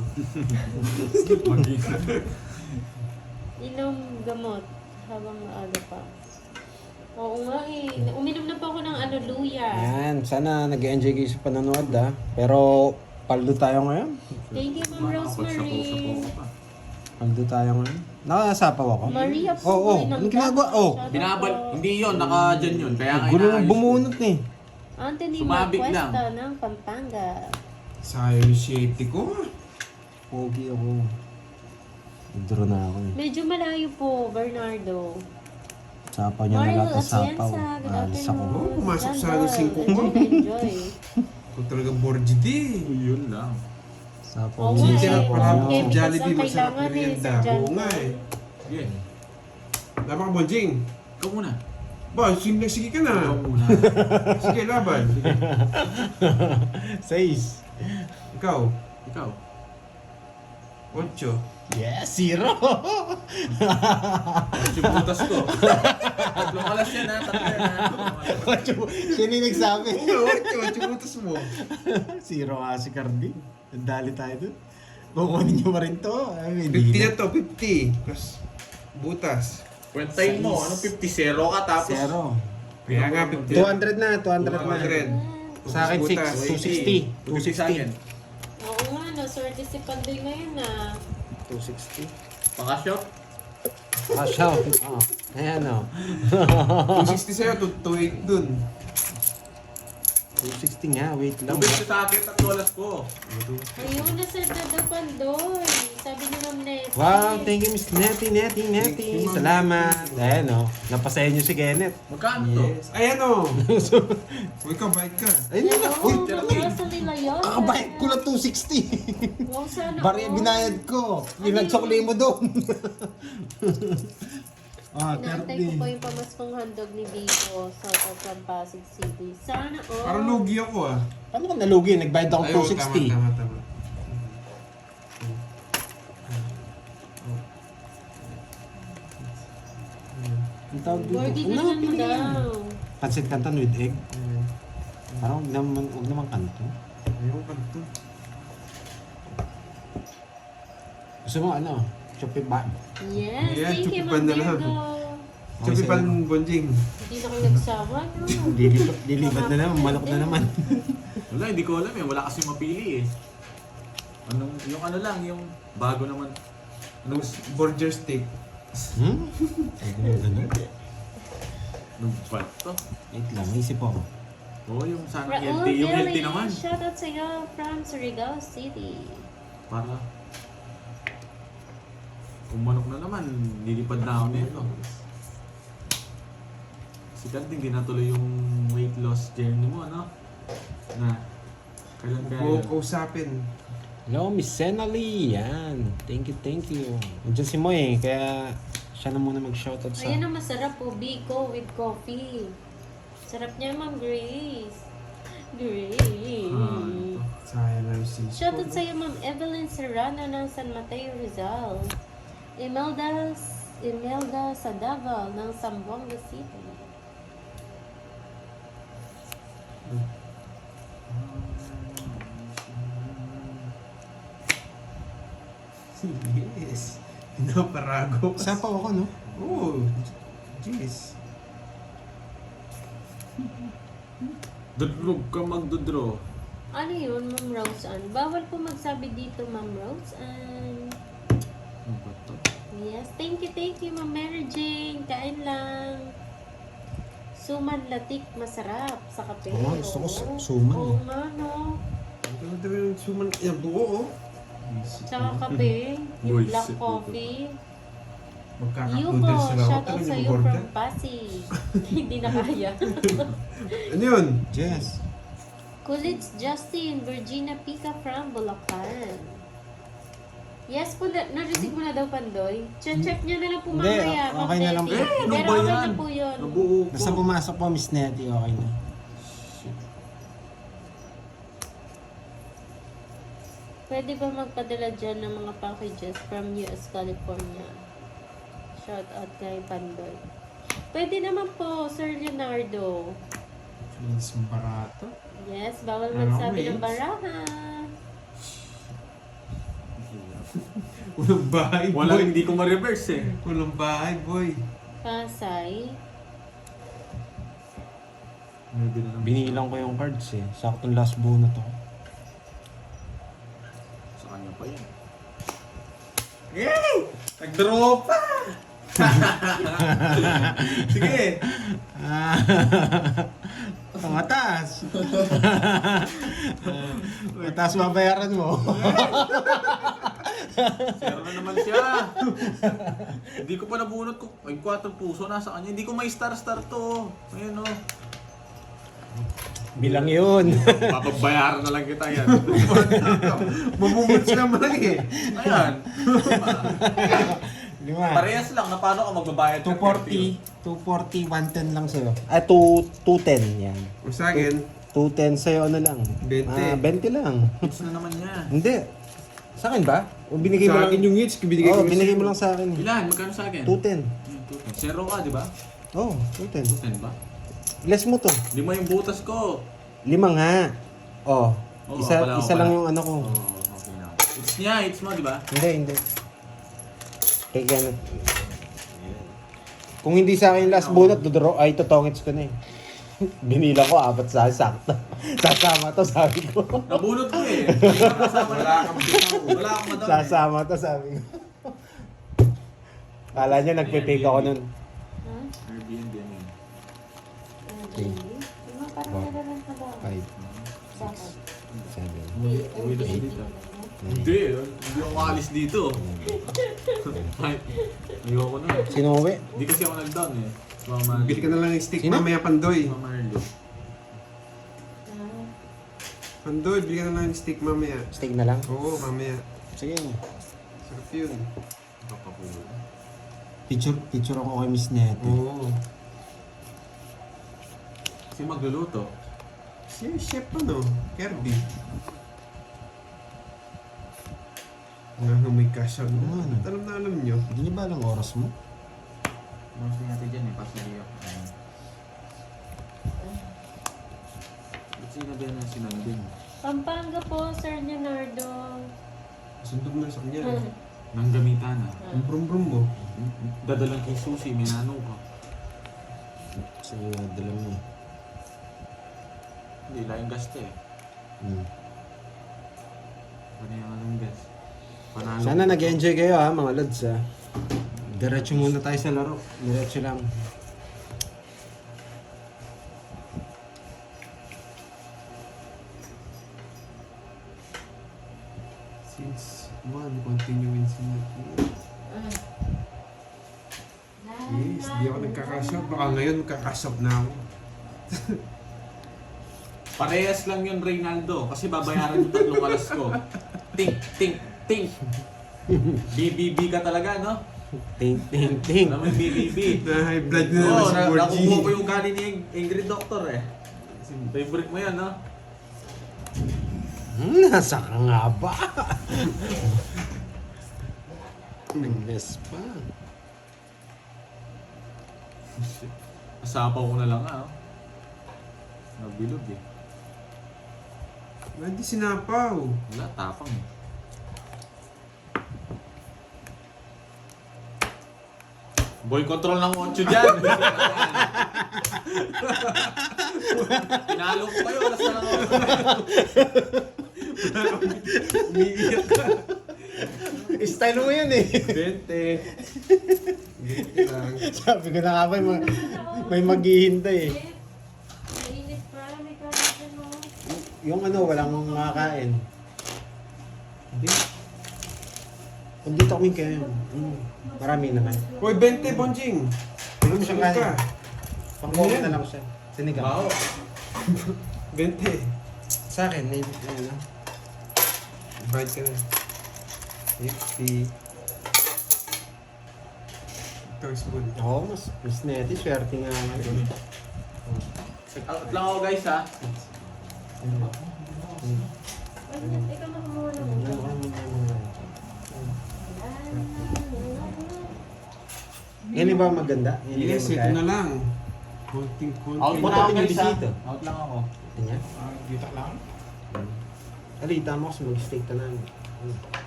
Inom gamot habang maaga pa. Oo nga eh. Uminom na po ako ng ano, luya. Yan, sana nag-enjoy kayo sa panonood, ha. Pero, paldo tayo ngayon. Thank you, Ma'am Rosemary. Paldo tayo ngayon. Nakasapaw ako. Maria po. Oo, anong ginagawa? Oh. Binabal, hindi yun, naka-dyan yun. Kaya nga Gulo ng inaayos bumunot, eh. Anthony Sumabit lang. Marcuesta ng Pampanga. Sayang yung shitty ko. Pogi ako. Nagduro na ako, eh. Medyo malayo po, Bernardo. Sapaw niya na Mario lahat ng sapaw. Atienza, good Alis ako. afternoon. Oh, pumasok sa Randall, singko ko. enjoy, enjoy. Kung talaga borgidi. Yun lang. Sapaw Oo niya. nga Chicken eh. at parang Ano? Chemicals Jollibee, ang masarap kailangan eh, merienda. sa John Oo nga Paul. eh. Sige. Tama ka, Bonjing. Ikaw muna. Ba, sige ka na. Ikaw muna. Sige, laban. 6. Ikaw, Ikaw. 8. Yes, 0. Yung butas ko. Tatlong alas yan ha. Tatlo yan ha. Siya na yung nagsabi. Oo, 8 butas mo. 0 nga si Cardi. Nandali tayo dun. Kukunin nyo pa rin to. Ay, 50 hindi na na. to, 50. Tapos, butas. Kwentahin mo. Anong 50-0 ka tapos? 0. Kaya nga, 50. 200 na, 200 na. 200. Sa akin, Butas. 6. 260. 260 sa akin. Oo nga, no, swerte si Pandoy ngayon ah. 260. Paka-shop? Ah, shout. Oh. Ayan o. 260 sa'yo, 228 dun. 260 nga, wait lang. Lubit ko sa akin, tatlo alas ko. Ayun, nasa Dada Pandoy. Sabi ni Ma'am Nettie. Wow, thank you Miss Nettie. Salamat. Ayan o. Napasaya nyo si Kenneth. Magkano to? Yes. Ayan o. Uy, kabait ka. Ayun na. Uy, Nasa nila yun. kakabait ko lang 260. Wow, sana Bari all. binayad ko. Yung nagsukli mo doon. Inaantay ko po yung pamaskong handog ni Vico sa from Pasig City. Sana all. Parang lugi ako ah. Paano ka nalugi? Nagbayad ako Ayaw, 260. Tama. Ang tawag dito. Gordy ka Ano, naman pili yan. daw. Pancit canton with egg. Parang huwag naman kanto. Ayaw ka to. Gusto mo ano? Choppy ba? Yes, Yeah, thank you, chupipan Ma'am na lang. Virgo. Sabi pa ng Bonjing. Hindi na kayo nagsama, no? Lilipat na naman. Malok na naman. Wala, hindi ko alam eh. Wala kasi mapili eh. Yung ano lang, yung bago naman. Anong, Burger steak. Hmm? Ganun. anong bat to? Wait lang, isip ako. Oo, yung sana Raul healthy. Yung healthy Villi, naman. shoutout sa iyo from Surigao City. Para kung manok na naman, nilipad na ako nito. Si Kant, hindi natuloy yung weight loss journey mo, ano? Na, kailan kaya Huwag yun? ko kausapin. Hello, Miss Senali. Yan. Thank you. Nandiyan si Moy, kaya siya na muna mag-shoutout sa... Ayan ang masarap po, Biko with coffee. Sarap niya, Ma'am Grace. Grace. Sayang na yung sis. Shoutout sa iyo, Ma'am Evelyn Serrano ng San Mateo, Rizal. Imelda sa Davao ng Zamboanga City. Yes. Pinaparago. Sapaw ako, no? Oo. Jeez. Dudrog ka magdudro. Ano yun, Ma'am Rose Ann? Bawal po magsabi dito, Ma'am Rose Ann. Ano ba to? Yes, thank you, Ma'am Mary Jane. Kain lang. Suman latik, masarap sa kape. Oo, gusto ko Oo. suman, Oo eh. nga, no? Ang ganda yung suman. Yan, buo oh. Tsaka kape, yung Boy, black sip coffee. Magkakapudel Yuko, sila ako. shout out Talagang sa iyo order. from Pasig. Hindi na kaya. Ano yun? Yes. Kulits Justin, Virginia Pica from Bulacan. Yes po, na-receive mo na daw, Pandoy. Check nyo na lang po Hindi, mamaya. Ma'am okay na lang po. Betty. Ano Pero ba okay yan? na po yun. Nabuo ko. Basta pumasok po, Miss Nettie, okay na. Shit. Pwede ba magpadala dyan ng mga packages from US, California? Shout out kay Pandoy. Pwede naman po, Sir Leonardo. Feels barato. Yes, bawal Ano, magsabi ng wait. barahan. Walang bahay, boy. Wala, hindi ko ma-reverse eh. Walang bahay, boy. Pasay. Maybe na lang. Binilang ko yung cards eh. Saktong last bonus ako. Sa kanya pa yan. Yay! Nag-draw pa! Sige! Mataas. Mataas mabayaran mo. Zero na naman siya. Hindi ko pa nabunot ko. Ay, 4 puso nasa kanya. Hindi ko may star-star to. Ayun o. Bilang yun. Papabayaran na lang kita yan. Mamumuts naman eh. Ayan. 5. Parehas lang. Na paano ka magbabayad? ng 240, 110 lang sa'yo. 210 yan. O sa akin, 210 sa'yo ano lang? 20. 20 lang. Hits na naman niya. Hindi. Sa akin ba? O binigay mo sa lang? akin yung hits, binigay Oo, ko binigay mo lang sa akin. Ilan? Magkano sa akin? 210. Zero ka, di ba? Oo, 210. 10 ba? Less mo to. 5 yung butas ko. 5 nga. Oh, Oo, isa pala, isa pala. lang yung ano ko. Oh, okay na. Hits niya, hits mo, di ba? Hindi. Kay Kenneth. Kung hindi sa akin yung last bonus, dodoro, ay totongits ko na eh. Binila ko, 4 sa sakto. Sasama to, sabi ko. Nabunot ko eh. Kasama wala kang bitaw. Wala akong madami. Sasama to, sabi ko. Kala niya nagpe-fake ako nun. Ha? Airbnb yan yun. Three. Diba, parang Four. nalalang ka ba? 5, Sa akin. 7, Uwi na siya dito. Hindi, hindi ako maalis dito. Ay, ayoko na. Sino uwi? Hindi kasi ako nag-down eh. Mama, Bili ka na lang yung stick Sino? mamaya, Pandoy. Mama Erlo. Ah, Pandoy, bili ka na lang yung stick mamaya. Steak na lang? Oo, mamaya. Sige. Sarap yun. Papapulo. Picture ako kay Miss Nettie. Oo. Kasi magluluto. Si chef ano, Kirby. Ano may cash out na. Ano? Alam na alam nyo. Hindi niyo ba alam oras mo? Mostly natin dyan eh, pasaliyo. Ba't sinabi na sinanding? Pampanga po, Sir Leonardo. Sundog na sa kanya. Nang gamitan na. Ang brum-brum mo. Dadalang kay Susi, may nanong ka. Sa iyo, dala mo eh. Hindi, laking gasto eh. Ano yung anong gas? Panalo. Sana nag-enjoy kayo ha, mga lods ha. Diretso muna tayo sa laro. Diretso lang. Since 1, continuing since Yes, di ako nagkakashop. Baka ngayon magkakashop na ako. Parehas lang yun, Reynaldo. Kasi babayaran yung 3 alas ko. Tink, tink, tink. BBB ka talaga, no? Ting, ting, ting. Alam mo yung BBB? Na high blood na Oo, naman si 4G. nakukuha ko yung galing ni Ingrid Doctor eh. Favorite mo yan, no? Nasa ka nga ba? Nag-less pa. Asapaw ko na lang, ah. Nabilog eh. Hindi sinapaw. Wala, tapang eh. Boy control ng 8 dyan. Pinalo ko kayo, oras na lang ako. Umiiyak ka. Style mo yun eh. 20. 20 lang. Sabi ko na nga ba, may maghihintay eh. Mainit pa, may kanin mo. Yung ano, walang makakain. Hindi. Kung dito kami kayo, marami naman. Hoy, 20, Bonjing. Tignan mo siya Sunod kanin. Pang-comment na lang ko siya. Sinigang. Bao. 20. Sa akin, may ano. Bayad ka na. 50. Ito is good. Oo, mas neti. Swerte nga nga. Out lang ako guys ha. Ikaw makumuha na mo. Yan ba maganda? Yan yung Yes, ito magkaya? na lang. Konting-konting. Out Ba't muna ako natin yung guys ha. bisita? Out lang ako. Ganyan? Dito lang. Alita mo kasi mag-steak ka na.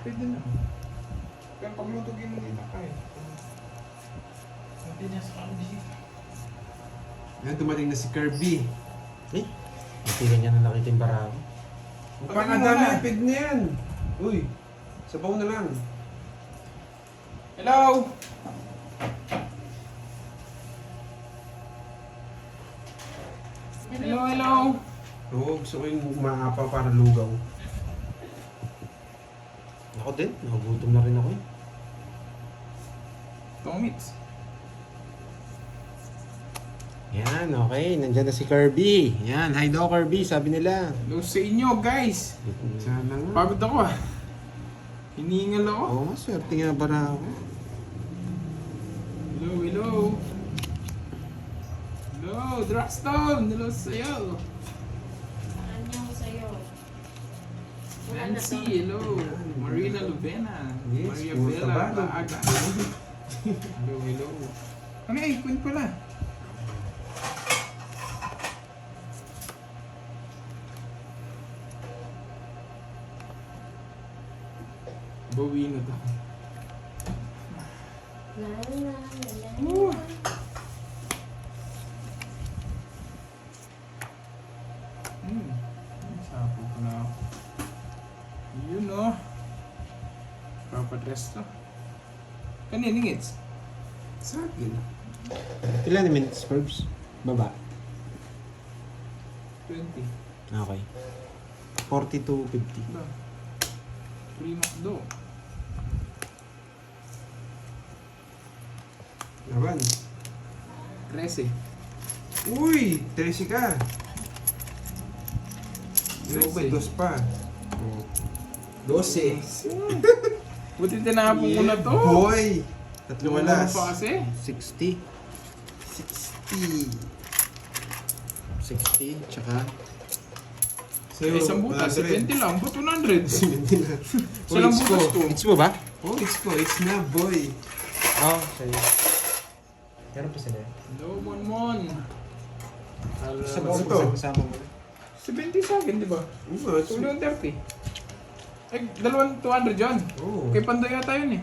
Pwede na. Pero paglutugin mo dito kayo. Pwede na sa bisita. Yan, dumating na si Kirby. Eh, hindi ganyan na nakita yung barako. Pangadami, pig na yan. Uy, sabaw na lang. Hello! Hello, hello! Oo, gusto ko yung umaapaw para lugaw. Ako din, nagugutom na rin ako eh. Tomits. Yan, okay. Nandiyan na si Kirby. Yan, hi daw Kirby, sabi nila. Hello sa inyo guys. Sana nga. Pagod ako ah. Hiningal ako. Oo, swerte nga barako. Hello, hello. Hello, Draxton. Hello sa'yo. Ano sa'yo? Nancy, hello. Marina Lubena. Yes, Maria puro Bella. Tagalog. Aga. Hello, hello. Ano eh, queen pala. Bawi na to. Woo! Sapo ko na ako. Yun o. Papadress to. Kanina ngits. Sa akin. Ilan na minutes, Curbs? Baba. 20. Okay. 40 to 50. Ba? Free McDo. Laban. 13. Uy, 13 ka. Ano ba, 2 pa? 12. Buti tinapon ko na to. Boy! Tatlo Wala walas. pa kasi. 60. 60. 60, tsaka Sa'yo, Isang butas, 70 lang. Ba't 100? 70 na. Isa lang butas ko. It's mo ba? Oh, it's ko. It's na, boy. Oo, sa'yo. Meron pa sila. Hello, Monmon. Sa Ano bawang to? kasama mo. 70 sa akin, di ba? Oo, it's Tulo 30. Eh, dalawang 200 dyan. Oo. Kay Panday yata yun eh.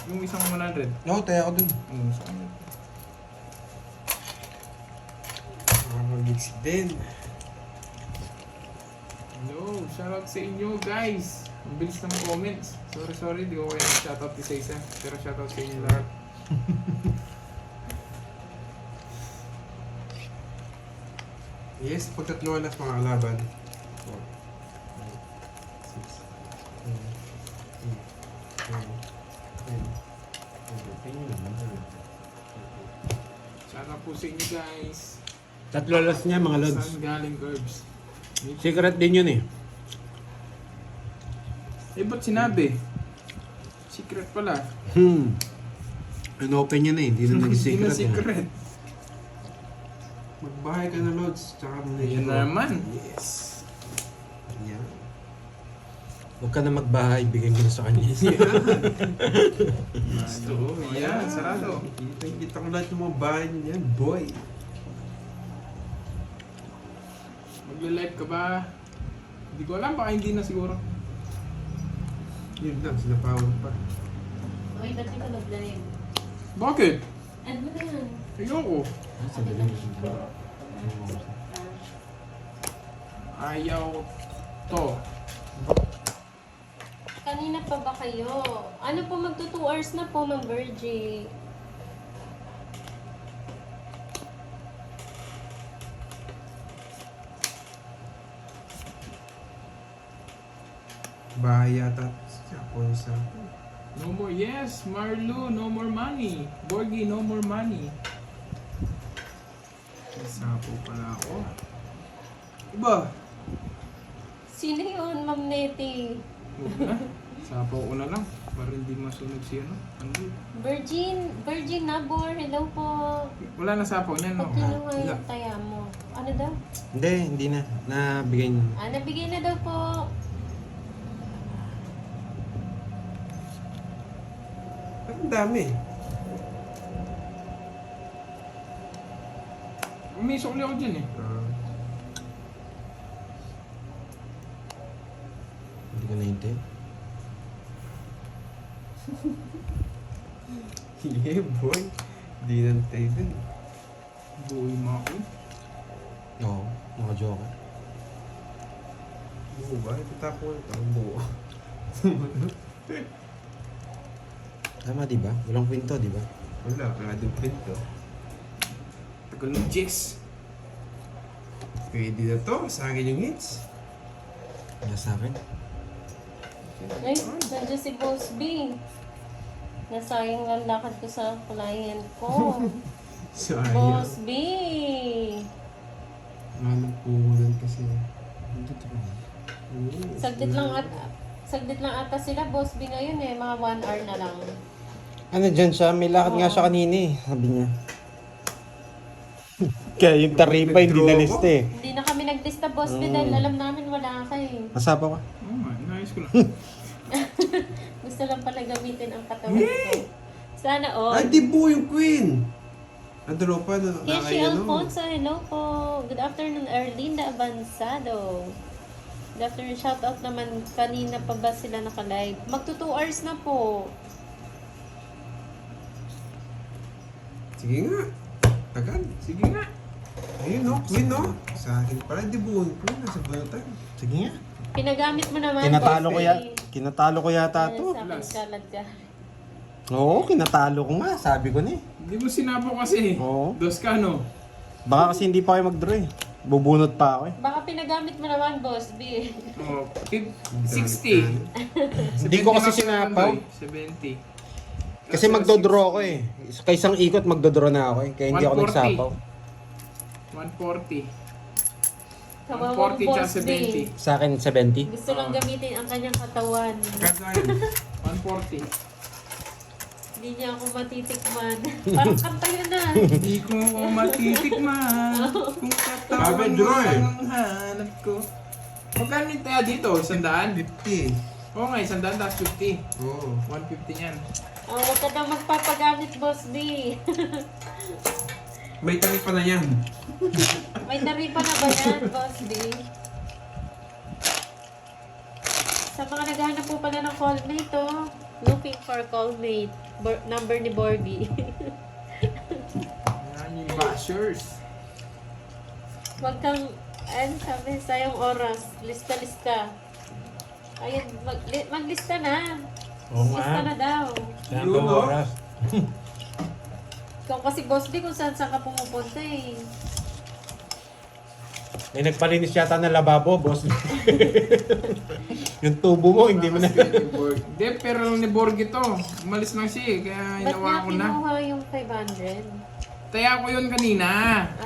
Yung isang 100. Oo, tayo ako dun. Sa akin. Nakakagits din. Hello, shoutout sa inyo guys. Ang bilis ng comments. Sorry, di ko kaya shoutout isa-isa. Pero shoutout sa inyo lahat. Yes, pag tatlo walas mga kalaban. Shoutout po sa inyo guys. Tatlo alas niya, mga lods. Saan galing Curbs? Secret din yun eh. Eh, ba't sinabi? Secret pala. Ano-open niya na eh, hindi na naging Hindi na secret. secret. Magbahay ka na, Lods. Tsaka mo na Yan na naman. Yes. Yan. Huwag ka na magbahay, bigay mo na sa kanya. Gusto. Yan, sarado. Kita ko lahat ng mga bahay niyan, boy. Magle-live ka ba? Hindi ko alam, baka hindi na siguro. Yun lang, sinapawan pa. Okay, ba't di ka nag-live? Bakit? Add mo na yan. Ayoko. Ayaw to. Kanina pa ba kayo? Ano po, magto 2 hours na po, Ma'am Virgie. Bahay yata. Ako yung sa... No more, yes, Marlo, no more money. Borgie, no more money. Sapo pala ako. Iba. Sino yun, Ma'am Nettie? Huwag na. Sapaw ko na lang. Para hindi masunog si ano. Ano? Virgin Nabor, hello po. Wala na sapaw niyan, no? Pag kinuha wala. yung taya mo. Ano daw? Hindi na. Nabigay niyo. Nabigay na daw po. Ang dami. May sukli ako dyan eh. Hindi ko naintay. Yeah, boy. Di nantay dun. Buhay mo ako. Oo, naka-joker. Buo ba? Itapo ito. Ang buo. Tama, di ba? Walang kwento, di ba? Wala. Wala din pinto. Tagal ng chicks. Pwede na to. Sa akin yung hits. Kaya sa akin. Ay, nandiyan si Boss B. Nasayang ang lakad ko sa client ko. Sayang. Boss B. Anong puhunan kasi. Saglit lang ata sila, Boss B ngayon eh. Mga 1 hour na lang. Ano dyan siya? May lakad nga siya kanina eh. Sabi niya. Kaya yung taripa hindi na lista eh. Hindi na kami naglista, Boss B, dahil alam namin wala ka eh. Masapa ka. Oo nga, inayos ko lang. Gusto lang pala gamitin ang katawan ko. Sana all. Ay, di buo yung queen. Ang tropa na Keshi Alfonso, hello po. Good afternoon, Erlinda Avanzado. Good afternoon, shoutout naman. Kanina pa ba sila naka-live? Magto 2 hours na po. Sige nga. Tagal. Sige nga. Ayun no, queen no. Sa akin pala, di buo yung queen. Nasa bunutan. Sige nga. Pinagamit mo naman, Kinatalo Boss ko B. Kinatalo ko yata Ayan, to. sa akin, salad ka. Oo, kinatalo ko nga. Sabi ko na eh. Hindi mo sinapaw kasi. Oo. Dos ka, no? Baka kasi hindi pa kayo mag-draw eh. Bubunot pa ako eh. Baka pinagamit mo naman, Boss B. Oh, 60. Hindi ko kasi 70 sinapaw. 70. Kasi magdodraw ako eh. Kaya isang ikot magdodraw na ako eh. Kaya hindi ako 140. nagsapaw. 140. Kawawang 140 tsaka Boss B. 70. Sa akin 70. Gusto lang gamitin ang kanyang katawan. Kaso ayun. 140. Hindi niya ako matitikman. Parang kanta yun na. Hindi ko matitikman kung Sabi, katawan mo draw eh. lang ang hanap ko. Magkano yung tayo dito? 100? 50. Oo nga, 100 tapos 50. Oo. 150 yan. Oh, huwag ka daw magpapagamit, Boss B. May tali pa na yan. May taripa na ba yan, Boss B? Sa mga naghahanap po pala ng callmate, oh. Looking for callmate. Number ni Borgie. Yan yung bashers. Huwag kang, sabi, sayang oras. Lista-lista. Ayun, maglista na. Oo Lista na daw. Saan Yun, no? oras? Ikaw kasi, Boss B, kung saan ka pumupunta eh. May nagpalinis yata ng lababo, boss. Yung tubo mo, hindi mo na. Hindi, pero ni Borgie to. Umalis lang siya eh, kaya Ba't hinawa niya ko na. kinuha yung 500? Taya ko yun kanina.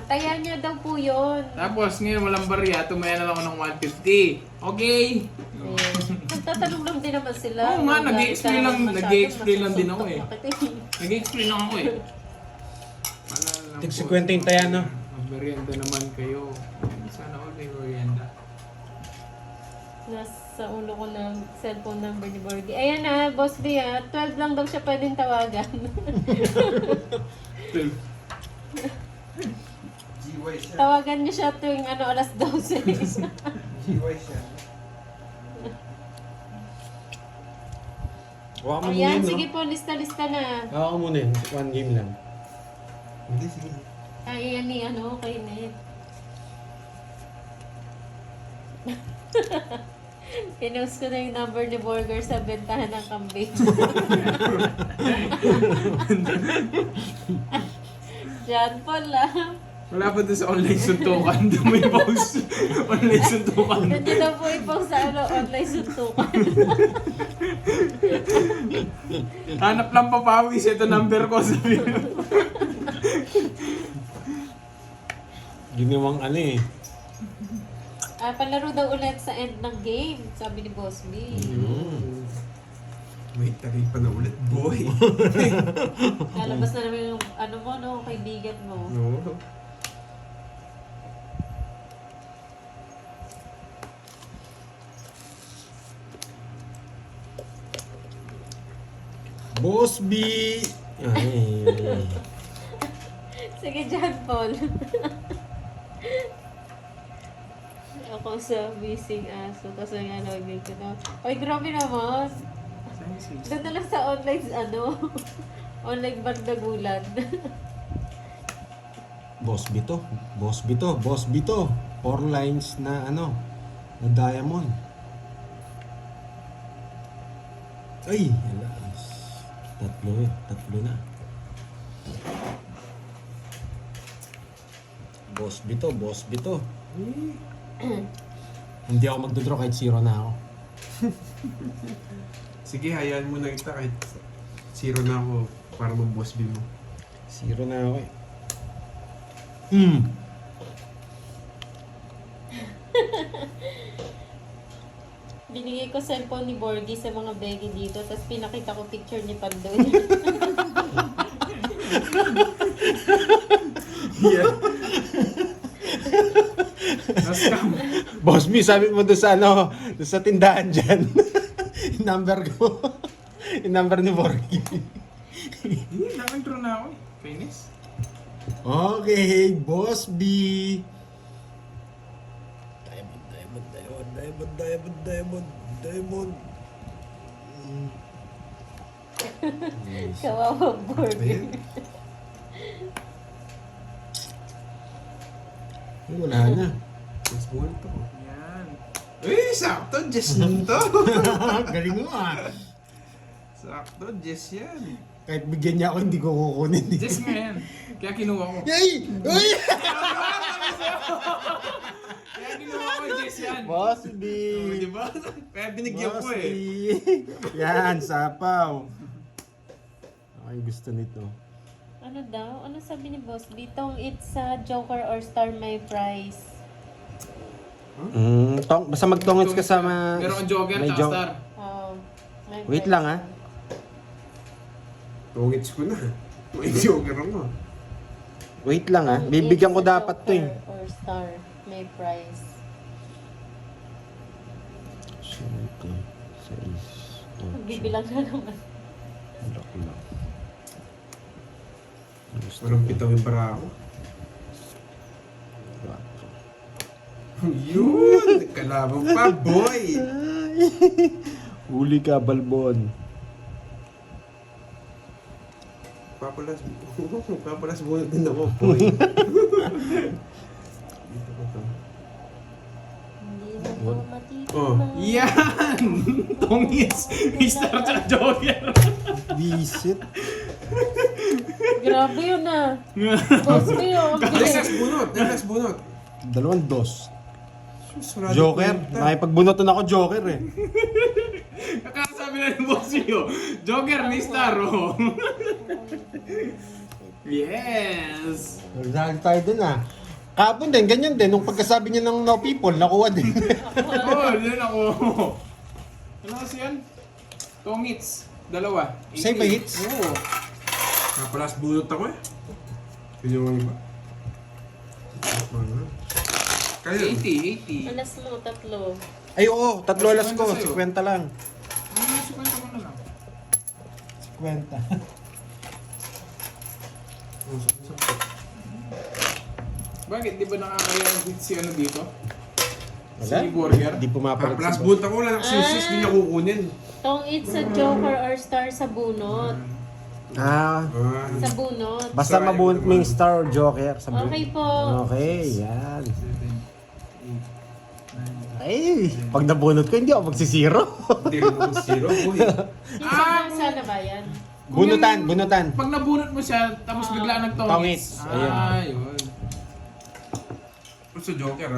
Taya niya daw po yun. Tapos ngayon walang barya, tumaya na lang ako ng 150. Okay. Ayan. Nagtatanong lang din naman sila. Oo nga, Wala, nag-i-explain ikaw lang- masyado, nag-i-explain lang din ako eh. nasusuntok na kita Nag-explain lang ako eh. Tig 50 yung taya, no? Mag-merienda naman kayo. Sana all may merienda. Nasa ulo ko ng cellphone number ni Borgie. Ayan na, Boss B 12 lang daw siya pwedeng tawagan. GY siya. Tawagan niyo siya tuwing alas 12. GY siya. Huwag mo muna Ayan, yun, no? sige po, lista-lista na. Huwag mo muna yun. One game lang. Hindi, sige. Kaya yan ni kay Net. Pinost ko na yung number ni Burger sa bentahan ng kambing. John Paul Wala pa doon sa online suntukan. Doon may post. Online suntukan. Hindi na po ipost sa online suntukan. Hanap lang papawis. Ito number ko. Sabi mo. Ginawang ano eh. Palaro daw ulit sa end ng game, sabi ni Boss B. May tagay pa na ulit, boy. Lalabas na naman yung kaibigan mo. No. Boss B! Ay. Sige, John Paul. Ako sa missing aso. Kasi nga naging ko na. Ay, grabe naman. Doon na lang sa online, online bandagulan. Boss B to. Boss B to. Boss B to. 4 lines na na diamond. Ay, alas. Tatlo na. Boss B to. Boss B to. Hindi ako magdodraw kahit 0 na ako. Sige, hayaan mo na kita kahit 0 na ako para mag-boss B mo. 0 na ako eh. Binigay ko cellphone ni Borgie sa mga Becky dito, tapos pinakita ko picture ni Pandoy. Yeah. Nascam. Boss B, sabi mo doon sa doon sa tindahan dyan. Yung number ko. Yung number ni Borgie. Hindi, naka-intro na ako eh. Kainis. Okay, Boss B. Diamond. Kawawa Borgie. Ayan. Ay, wala na. Mas buwan to. Yan. Eh, sakto. Jess to. Galing mo Sakto. Jess yan. Kahit bigyan niya ako, hindi ko kukunin. Jess nga yan. Kaya kinuha ko. Yay! Uy! Kaya kinuha ko, Jess yan. Boss B. Oh, di ba? Kaya binigyan ko Boss B. eh. Yan, sapaw. Ako yung gusto nito. Ano daw? Ano sabi ni Boss B? Tong it's Joker or Star may prize. Basta magtongits ka sa Meron kang Joker, may tsaka Star. Oh, may Wait prize lang, na. Tungits ko na. May joker ako. Wait lang Tong Bibigyan ko it's dapat to eh. Joker or Star may prize. 7, 6, 8, Bibilang na naman. Walang pitong yung para ako. Yun! Kalabang pa, boy! Huli ka, Balbon. Papalas bunot din ako, boy. Dito ko to. Hindi na po matitignan. Oh. Yan! Tongits! May Star tsaka Joker. Visit. Grabe yun Boss B ang Next bunot! Next bunot! 2. Surado Joker. kwenta. Nakipagbunotan ako Joker eh. Kakasabi na ni Boss Yo. Joker, may Star, oh. Yes! Dahil tayo dun Kapon din, ganyan din. Nung pagkasabi niya ng no people, nakuha din. Oh, yun ako. Ano kasi yan? Tongits. 2. Same ba hits? Oo. Papalas bunot ako eh. Yun yung iba. Kaya, 80. Alas mo, 3. Ay oo, 3 alas ko. 50 sa'yo. 50 lang. Ano yung 50 mo na lang? 50. Bakit? Di ba nakakaya-hit si ano dito? Wala? Si Burger? Hindi pumapalag papalas sa bunot ako. Wala nang sisis. Hindi niya kukunin. Tong it's Joker or Star sa bunot. Ah, Sa bunot. basta mabunot mo yung star or joker sa Okay po. Okay, yan. 7, 8, 9, Ay, pag nabunot ko, hindi ako magsisiro. Hindi rin po zero, boy. Yung sana ba yan? Bunutan, bunutan. Pag nabunot mo siya, tapos bigla nagtongits. Tongits. Ayun. Yun. Sa Joker,